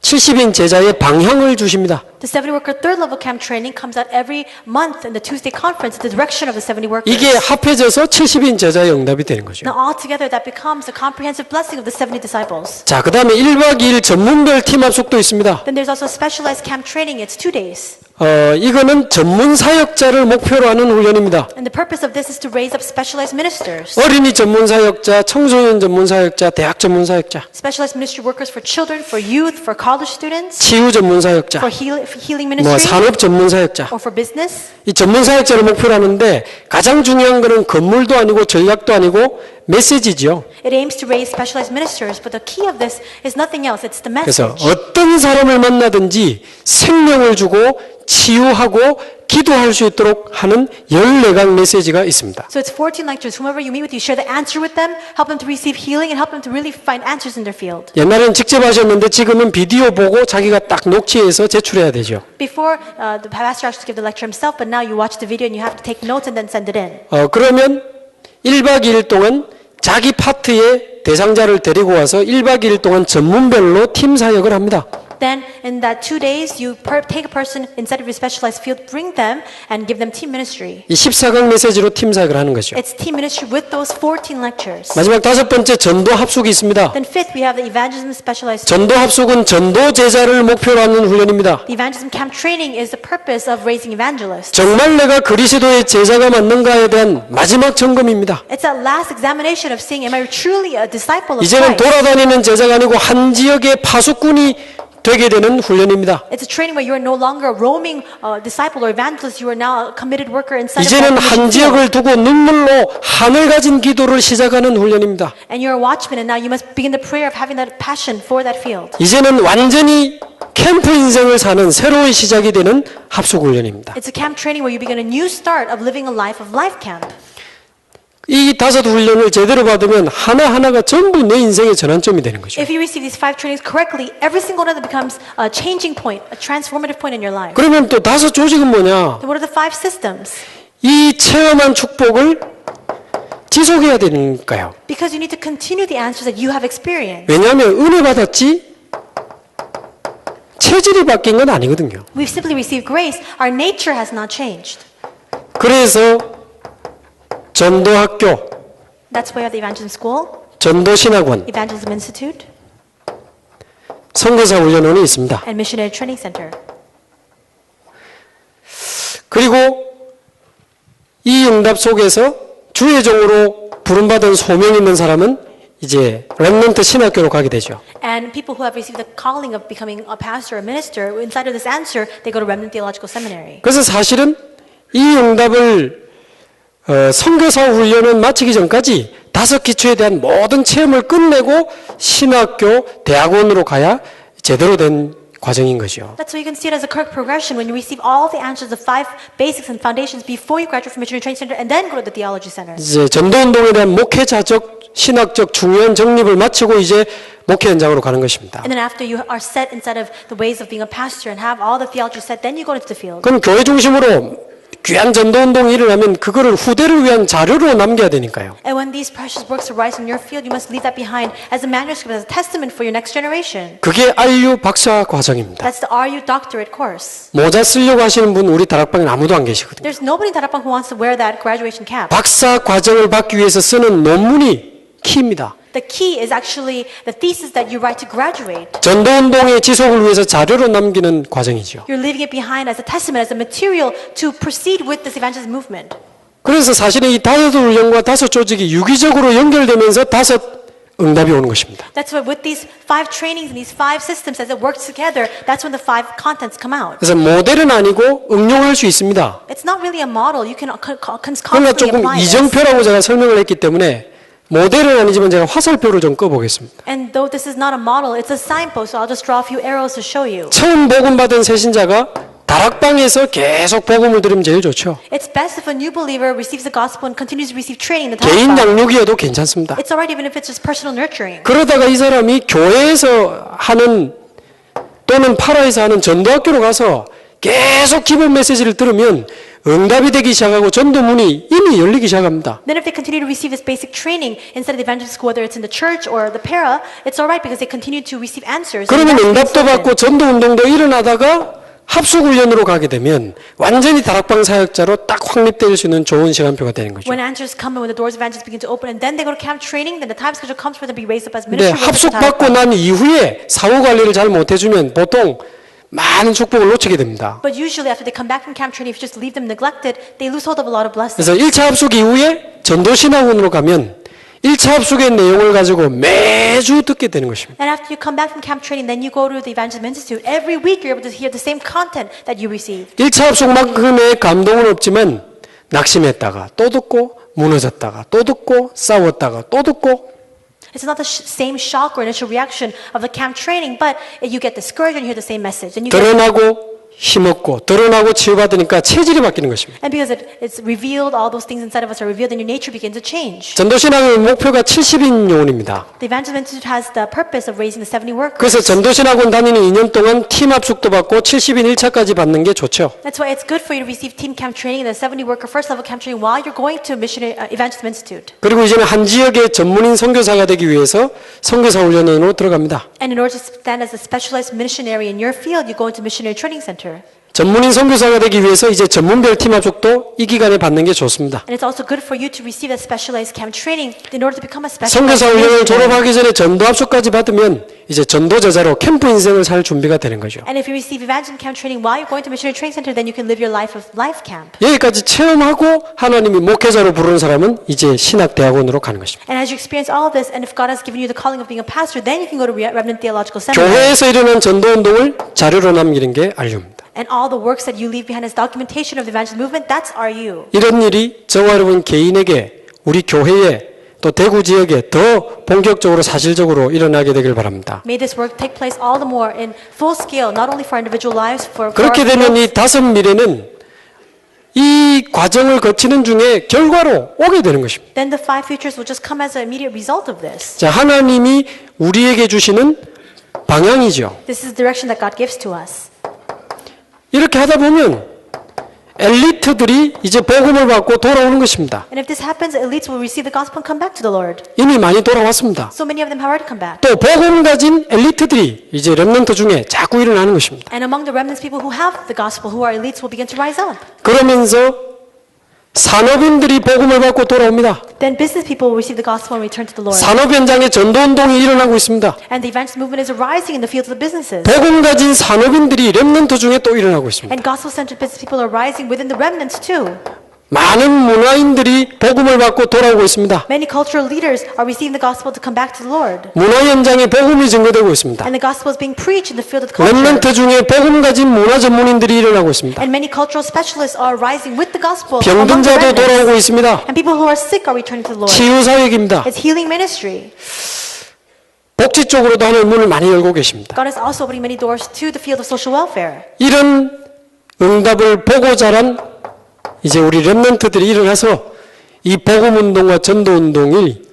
70인 제자의 방향을 주십니다.
The 70 worker third level camp training comes out every month in the Tuesday conference, the direction of the 70 workers.
이게 합해져서 70인 제자의 응답이 되는 거죠.
Now all together that becomes a comprehensive blessing of the 70 disciples.
자, 그 다음에 1박 2일 전문별 팀 합숙도 있습니다.
Then there's also specialized camp training. It's 2 days.
이거는 전문 사역자를 목표로 하는 훈련입니다.
And the purpose of this is to raise up specialized ministers.
어린이 전문 사역자, 청소년 전문 사역자, 대학 전문 사역자,
Specialized ministry workers for children, for youth, for college students,
치유 전문 사역자,
for healing
뭐
ministry,
산업 전문 사역자.
or for business.
이 전문 사역자를 목표로 하는데 가장 중요한 것은 건물도 아니고 전략도 아니고 메시지죠.
It aims to raise specialized ministers, but the key of this is nothing else. It's the
그래서
message.
어떤 사람을 만나든지 생명을 주고 치유하고 기도할 수 있도록 하는 14강 메시지가 있습니다.
So it's 14 lectures. Whomever you meet with, you share the answer with them, help them to receive healing, and help them to really find answers in their field.
옛날에는 직접 하셨는데 지금은 비디오 보고 자기가 딱 녹취해서 제출해야 되죠.
Before, the pastor actually gave the lecture himself, but now you watch the video and you have to take notes and then send it in.
그러면 1박 2일 동안 자기 파트에 대상자를 데리고 와서 1박 2일 동안 전문별로 팀 사역을 합니다.
Then in that 2 days, you take a person instead of your specialized field, bring them and give them team ministry.
이 14강 메시지로 팀 사역을 하는 거죠.
It's team ministry with those 14 lectures.
마지막 5번째 전도 합숙이 있습니다.
Then fifth, we have the evangelism specialized.
전도 합숙은 전도 제자를 목표로 하는 훈련입니다.
The evangelism camp training is the purpose of raising evangelists.
정말 내가 그리스도의 제자가 맞는가에 대한 마지막 점검입니다.
It's that last examination of seeing, am I truly a disciple of
이제는
Christ?
돌아다니는 제자가 아니고 한 지역의 파수꾼이 되게 되는 훈련입니다.
It's a training where you are no longer a roaming disciple or evangelist. You are now a committed worker inside
이제는
of that
한
mission field.
지역을 두고 눈물로 하늘 가진 기도를 시작하는 훈련입니다.
And you're a watchman, and now you must begin the prayer of having that passion for that field.
이제는 완전히 캠프 인생을 사는 새로운 시작이 되는 합숙 훈련입니다.
It's a camp training where you begin a new start of living a life of life camp.
이 5 훈련을 제대로 받으면 하나하나가 전부 내 인생의 전환점이 되는 거죠.
If you receive these 5 trainings correctly, every single one of them becomes a changing point, a transformative point in your life.
그러면 또 5 조직은 뭐냐?
Then what are the 5 systems?
이 체험한 축복을 지속해야 되니까요.
Because you need to continue the answers that you have experienced.
왜냐하면 은혜 받았지 체질이 바뀐 건 아니거든요.
We've simply received grace. Our nature has not changed.
그래서 전도학교,
That's why you have the evangelism school,
전도신학원,
evangelism institute,
선교사 훈련원이 있습니다.
and missionary training center.
그리고 이 응답 속에서 주의 종으로 부름받은 소명 있는 사람은 이제 렘넌트 신학교로 가게 되죠.
And people who have received the calling of becoming a pastor or minister, inside of this answer, they go to Remnant Theological Seminary.
그래서 사실은 이 응답을 선교사 훈련을 마치기 전까지 5 기초에 대한 모든 체험을 끝내고 신학교, 대학원으로 가야 제대로 된 과정인 거죠.
That's why you can see it as a correct progression when you receive all the answers of 5 basics and foundations before you graduate from missionary training center and then go to the theology center.
이제 전도운동에 대한 목회자적, 신학적 중요한 정립을 마치고 이제 목회 현장으로 가는 것입니다.
And then after you are set inside of the ways of being a pastor and have all the theology set, then you go into the field.
그럼 교회 중심으로 귀한 전도운동이 일어나면 그거를 후대를 위한 자료로 남겨야 되니까요.
And when these precious works arise in your field, you must leave that behind as a manuscript, as a testament for your next generation.
그게 RU 박사 과정입니다.
That's the RU doctorate course.
모자 쓰려고 하시는 분 우리 다락방에 아무도 안 계시거든요.
There's nobody in Darapang who wants to wear that graduation cap.
박사 과정을 받기 위해서 쓰는 논문이 키입니다.
The key is actually the thesis that you write to graduate.
전도운동의 지속을 위해서 자료로 남기는 과정이죠.
You're leaving it behind as a testament, as a material to proceed with this evangelism movement.
그래서 사실은 이 5 훈련과 5 조직이 유기적으로 연결되면서 5 응답이 오는 것입니다.
That's why with these 5 trainings and these 5 systems, as it works together, that's when the 5 contents come out.
그래서 모델은 아니고 응용할 수 있습니다.
It's not really a model. You can
그러나
constantly
조금
apply this.
이정표라고 제가 설명을 했기 때문에 모델은 아니지만 제가 화살표를 좀 꺼보겠습니다.
And though this is not a model, it's a signpost, so I'll just draw a few arrows to show you.
처음 복음 받은 새신자가 다락방에서 계속 복음을 들으면 제일 좋죠.
It's best if a new believer receives the gospel and continues to receive training in the
개인
Bible.
양육이어도 괜찮습니다.
It's alright even if it's just personal nurturing.
그러다가 이 사람이 교회에서 하는 또는 파라에서 하는 전도학교로 가서 계속 기본 메시지를 들으면 응답이 되기 시작하고 전도문이 이미 열리기 시작합니다.
Then if they continue to receive this basic training instead of the evangelistic school, whether it's in the church or the para, it's alright because they continue to receive answers.
그러면
And that's
응답도
what's
받고 전도운동도 일어나다가 합숙훈련으로 가게 되면 완전히 다락방 사역자로 딱 확립될 수 있는 좋은 시간표가 되는 거죠.
when answers come and when the doors of evangelists begin to open and then they go to camp training, then the time schedule comes for them to be raised up as
근데
ministry.
합숙받고 난 이후에 사후 관리를 잘 못해주면 보통 많은 축복을 놓치게 됩니다.
But usually after they come back from camp training, if you just leave them neglected, they lose hold of a lot of blessings.
그래서 1차 합숙 이후에 전도신학원으로 가면 1차 합숙의 내용을 가지고 매주 듣게 되는 것입니다.
And after you come back from camp training, then you go to the Evangelism Institute. Every week you're able to hear the same content that you received.
1차 합숙만큼의 감동은 없지만 낙심했다가 또 듣고 무너졌다가 또 듣고 싸웠다가 또 듣고
It's not the same shock or initial reaction of the camp training, but you get discouraged and you hear the same message. And you get,
드러나고 힘없고 드러나고 치유받으니까 체질이 바뀌는 것입니다.
And because it's revealed, all those things inside of us are revealed, and your nature begins to change.
전도신학의 목표가 70인 요원입니다.
The Evangelism Institute has the purpose of raising the 70 workers.
그래서 전도신학원 다니는 2년 동안 팀 합숙도 받고 70인 1차까지 받는 게 좋죠.
That's why it's good for you to receive team camp training and the 70 worker first level camp training while you're going to Evangelism Institute.
그리고 이제는 한 지역의 전문인 선교사가 되기 위해서 선교사 훈련원으로 들어갑니다.
And in order to stand as a specialized missionary in your field, you go into missionary training center.
전문인 선교사가 되기 위해서 이제 전문별 팀 합숙도 이 기간에 받는 게 좋습니다.
And it's also good for you to receive that specialized camp training in order to become a specialized
선교사 훈련을
missionary.
졸업하기 전에 전도 합숙까지 받으면 이제 전도 제자로 캠프 인생을 살 준비가 되는 거죠.
And if you receive evangelism camp training while you're going to missionary training center, then you can live your life of life camp.
여기까지 체험하고 하나님이 목회자로 부르는 사람은 이제 신학대학원으로 가는 것입니다.
And as you experience all of this, and if God has given you the calling of being a pastor, then you can go to Remnant Theological Seminary.
교회에서 일어난 전도 운동을 자료로 남기는 게 알류입니다.
And all the works that you leave behind as documentation of the evangelism movement, that's our you.
이런 일이 저와 여러분 개인에게 우리 교회에 또 대구 지역에 더 본격적으로 사실적으로 일어나게 되길 바랍니다.
May this work take place all the more in full scale, not only for individual lives, for
그렇게
our
되면 이 다섯 미래는 이 과정을 거치는 중에 결과로 오게 되는 것입니다.
then the 5 futures will just come as an immediate result of this.
자, 하나님이 우리에게 주시는 방향이죠.
This is the direction that God gives to us.
이렇게 하다 보면 엘리트들이 이제 복음을 받고 돌아오는 것입니다.
And if this happens, elites will receive the gospel and come back to the Lord.
이미 많이 돌아왔습니다.
So many of them have already come back.
또 복음 가진 엘리트들이 이제 렘넌트 중에 자꾸 일어나는 것입니다.
And among the remnants, people who have the gospel, who are elites, will begin to rise up.
그러면서 산업인들이 복음을 받고 돌아옵니다.
Then business people will receive the gospel and return to the Lord.
산업 현장에 전도 운동이 일어나고 있습니다.
And the evangelist movement is arising in the fields of the businesses.
복음 가진 산업인들이 렘넌트 중에 또 일어나고 있습니다.
And gospel-centered business people are rising within the remnants too.
많은 문화인들이 복음을 받고 돌아오고 있습니다.
Many cultural leaders are receiving the gospel to come back to the Lord.
문화 현장에 복음이 증거되고 있습니다.
And the gospel is being preached in the field of culture.
렘넌트 중에 복음 가진 문화 전문인들이 일어나고 있습니다.
And many cultural specialists are rising with the gospel among
병든
the
자도
remnants.
돌아오고 있습니다.
And people who are sick are returning to the Lord.
치유 사역입니다.
It's healing ministry.
복지 쪽으로도 하늘 문을 많이 열고 계십니다.
God is also opening many doors to the field of social welfare.
이런 응답을 보고 자란 이제 우리 렘넌트들이 일어나서 이 복음 운동과 전도 운동이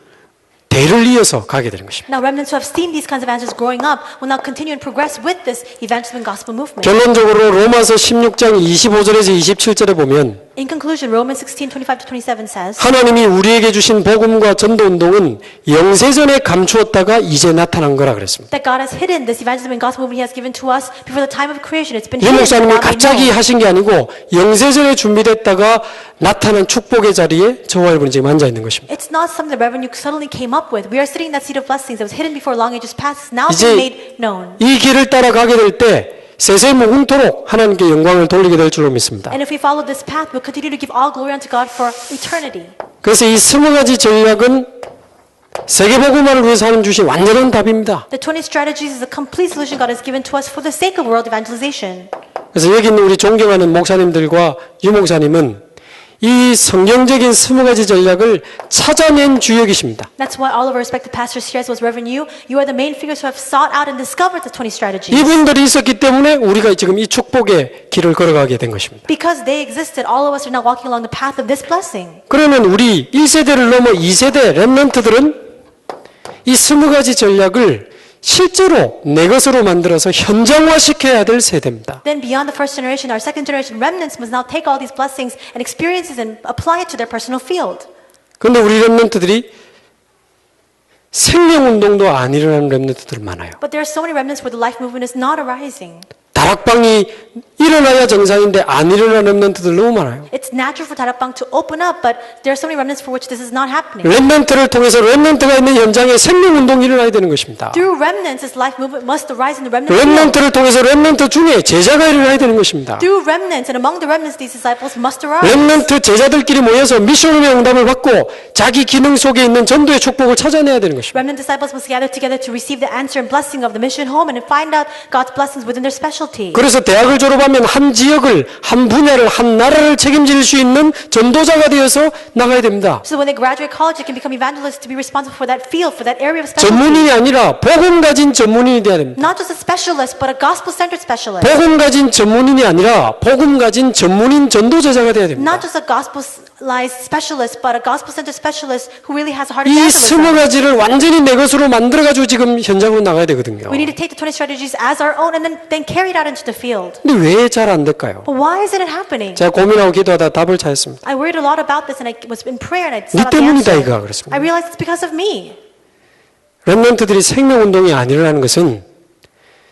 대를 이어서 가게 되는 것입니다.
Now remnants who have seen these kinds of evangelists growing up will now continue and progress with this evangelism and gospel movement.
결론적으로 로마서 16장 25절에서 27절에 보면
In conclusion, Romans 16:25-27 says,
하나님이 우리에게 주신 복음과 전도 운동은 영세전에 감추었다가 이제 나타난 거라 그랬습니다.
that God has hidden this evangelism and gospel movement He has given to us before the time of creation. It's been
이
hidden.
목사님이
but now made
갑자기
known.
하신 게 아니고 영세전에 준비됐다가 나타난 축복의 자리에 저와 여러분이 지금 앉아 있는 것입니다.
It's not something that Reverend suddenly came up with. We are sitting in that seat of blessings that was hidden before long ages past. It's now
이제
being made known.
이 길을 따라가게 될 때 세세무궁토록 하나님께 영광을 돌리게 될 줄로 믿습니다.
And if we follow this path, we'll continue to give all glory unto God for eternity.
그래서 이 20가지 전략은 세계복음화를 위해서 하는 주신 완전한 답입니다.
The 20 strategies is a complete solution God has given to us for the sake of world evangelization.
그래서 여기 있는 우리 존경하는 목사님들과 유목사님은 이 성경적인 20가지 전략을 찾아낸 주역이십니다.
That's why all of our respected pastors here, as well as Reverend you are the main figures who have sought out and discovered the 20 strategies.
이분들이 있었기 때문에 우리가 지금 이 축복의 길을 걸어가게 된 것입니다.
Because they existed, all of us are now walking along the path of this blessing.
그러면 우리 1세대를 넘어 2세대 렘넌트들은 이 20가지 전략을 실제로 내 것으로 만들어서 현장화시켜야 될 세대입니다.
Then beyond the first generation, our second generation remnants must now take all these blessings and experiences and apply it to their personal field.
그런데 우리 렘넌트들이 생명운동도 안 일어나는 렘넌트들 많아요.
But there are so many remnants where the life movement is not arising.
다락방이 일어나야 정상인데 안 일어나는 렘넌트들 너무 많아요.
It's natural for 다락방 to open up, but there are so many remnants for which this is not happening.
렘넌트를 통해서 렘넌트가 있는 현장에 생명운동이 일어나야 되는 것입니다.
Through remnants, this life movement must arise in the remnant field.
렘넌트를 통해서 렘넌트 중에 제자가 일어나야 되는 것입니다.
Through remnants and among the remnants, these disciples must arise.
렘넌트 제자들끼리 모여서 미션의 응답을 받고 자기 기능 속에 있는 전도의 축복을 찾아내야 되는 것입니다.
Remnant disciples must gather together to receive the answer and blessing of the mission home and find out God's blessings within their specialty. faculty.
그래서 대학을 졸업하면 한 지역을, 한 분야를, 한 나라를 책임질 수 있는 전도자가 되어서 나가야 됩니다.
So when they graduate college, they can become evangelists to be responsible for that field, for that area of specialty.
전문인이 아니라 복음 가진 전문인이 돼야 됩니다.
Not just a specialist, but a gospel-centered specialist.
복음 가진 전문인이 아니라 복음 가진 전문인 전도자가 돼야 됩니다.
Not just a gospel-ized specialist, but a gospel-centered specialist who really has a heart of
이
evangelism.
20가지를 완전히 내 것으로 만들어가지고 지금 현장으로 나가야 되거든요.
We need to take the 20 strategies as our own and then carry it out into the field.
근데 왜 잘 안 될까요?
But why isn't it happening?
제가 고민하고 기도하다 답을 찾았습니다.
I worried a lot about this and I was in prayer and I
네
sought out the
때문이다
answer.
이거야 그랬습니다.
I realized it's because of me.
렘넌트들이 생명운동이 안 일어나는 것은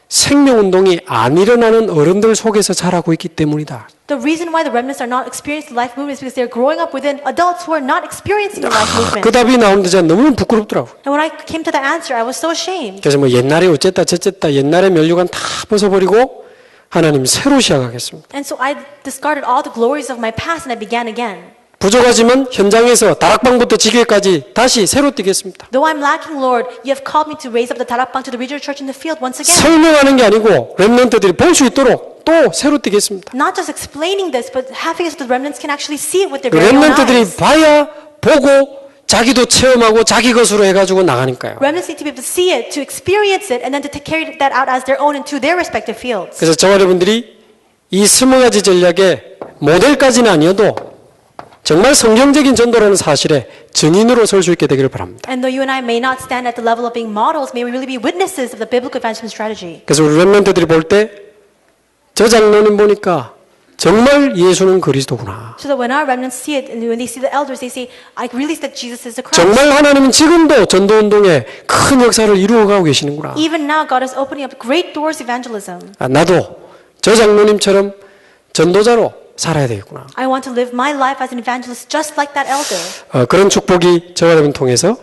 생명운동이 안 일어나는 어른들 속에서 자라고 있기 때문이다.
The reason why the remnants are not experiencing the life movement is because they're growing up within adults who are not experiencing the life movement.
그 답이 나오는데 제가 너무 부끄럽더라고요.
And when I came to the answer, I was so ashamed.
그래서 뭐 옛날에 어쨌다 저쨌다 옛날에 면류관 다 벗어버리고 하나님 새로 시작하겠습니다.
And so I discarded all the glories of my past and I began again.
부족하지만 현장에서 다락방부터 지교회까지 다시 새로 뛰겠습니다.
Though I'm lacking, Lord, you have called me to raise up the Tarakbang to the regional church in the field once again.
설명하는 게 아니고 렘넌트들이 볼 수 있도록 또 새로 뛰겠습니다.
Not just explaining this, but having it so the remnants can actually see it with their very own
렘넌트들이
eyes.
봐야 보고 자기도 체험하고 자기 것으로 해가지고 나가니까요.
Remnants need to be able to see it, to experience it, and then to carry that out as their own into their respective fields.
그래서 저와 여러분들이 이 20가지 전략의 모델까지는 아니어도 정말 성경적인 전도라는 사실에 증인으로 설 수 있게 되기를 바랍니다.
And though you and I may not stand at the level of being models, may we really be witnesses of the biblical evangelism strategy.
그래서 우리 렘넌트들이 볼 때 저 장로님 보니까 정말 예수는 그리스도구나.
So that when our remnants see it, and when they see the elders, they say, I really that Jesus is the Christ.
정말 하나님은 지금도 전도운동에 큰 역사를 이루어가고 계시는구나.
Even now, God is opening up great doors of evangelism.
나도 저 장로님처럼 전도자로 살아야 되겠구나.
I want to live my life as an evangelist just like that elder.
그런 축복이 저와 여러분 통해서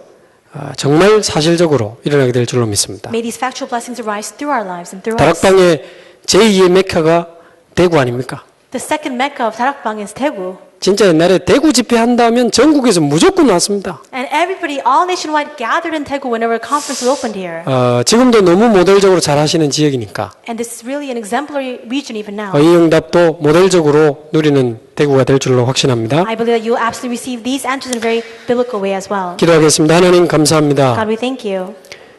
정말 사실적으로 일어나게 될 줄로 믿습니다.
May these factual blessings arise through our lives and through us.
다락방의 제2의 메카가 대구 아닙니까?
The second Mecca of Tarakbang is Daegu.
진짜 옛날에 대구 집회 한다면 전국에서 무조건 왔습니다.
And everybody, all nationwide, gathered in Daegu whenever a conference was opened here.
지금도 너무 모델적으로 잘 하시는 지역이니까
And this is really an exemplary region even now.
이 응답도 모델적으로 누리는 대구가 될 줄로 확신합니다.
I believe that you will absolutely receive these answers in a very biblical way as well.
기도하겠습니다. 하나님 감사합니다.
God, we thank you.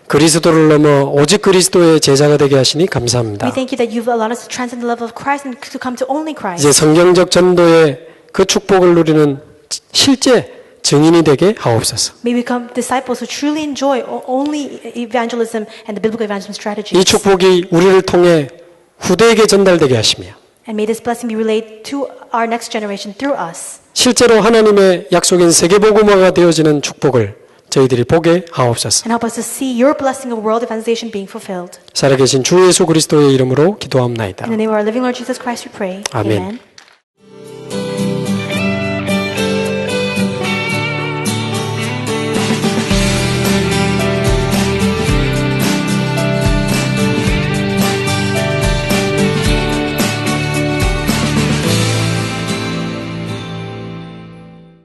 그리스도를 넘어 오직 그리스도의 제자가 되게 하시니 감사합니다.
We thank you that you've allowed us to transcend the level of Christ and to come to only Christ.
이제 성경적 전도의 그 축복을 누리는 실제 증인이 되게 하옵소서.
May we become disciples who truly enjoy only evangelism and the biblical evangelism
이
strategies.
축복이 우리를 통해 후대에게 전달되게 하시며
And may this blessing be relayed to our next generation through us.
실제로 하나님의 약속인 세계복음화가 되어지는 축복을 저희들이 보게 하옵소서.
And help us to see your blessing of world evangelization being fulfilled.
살아계신 주 예수 그리스도의 이름으로 기도합나이다.
In the name of our living Lord Jesus Christ we pray.
Amen.
Amen.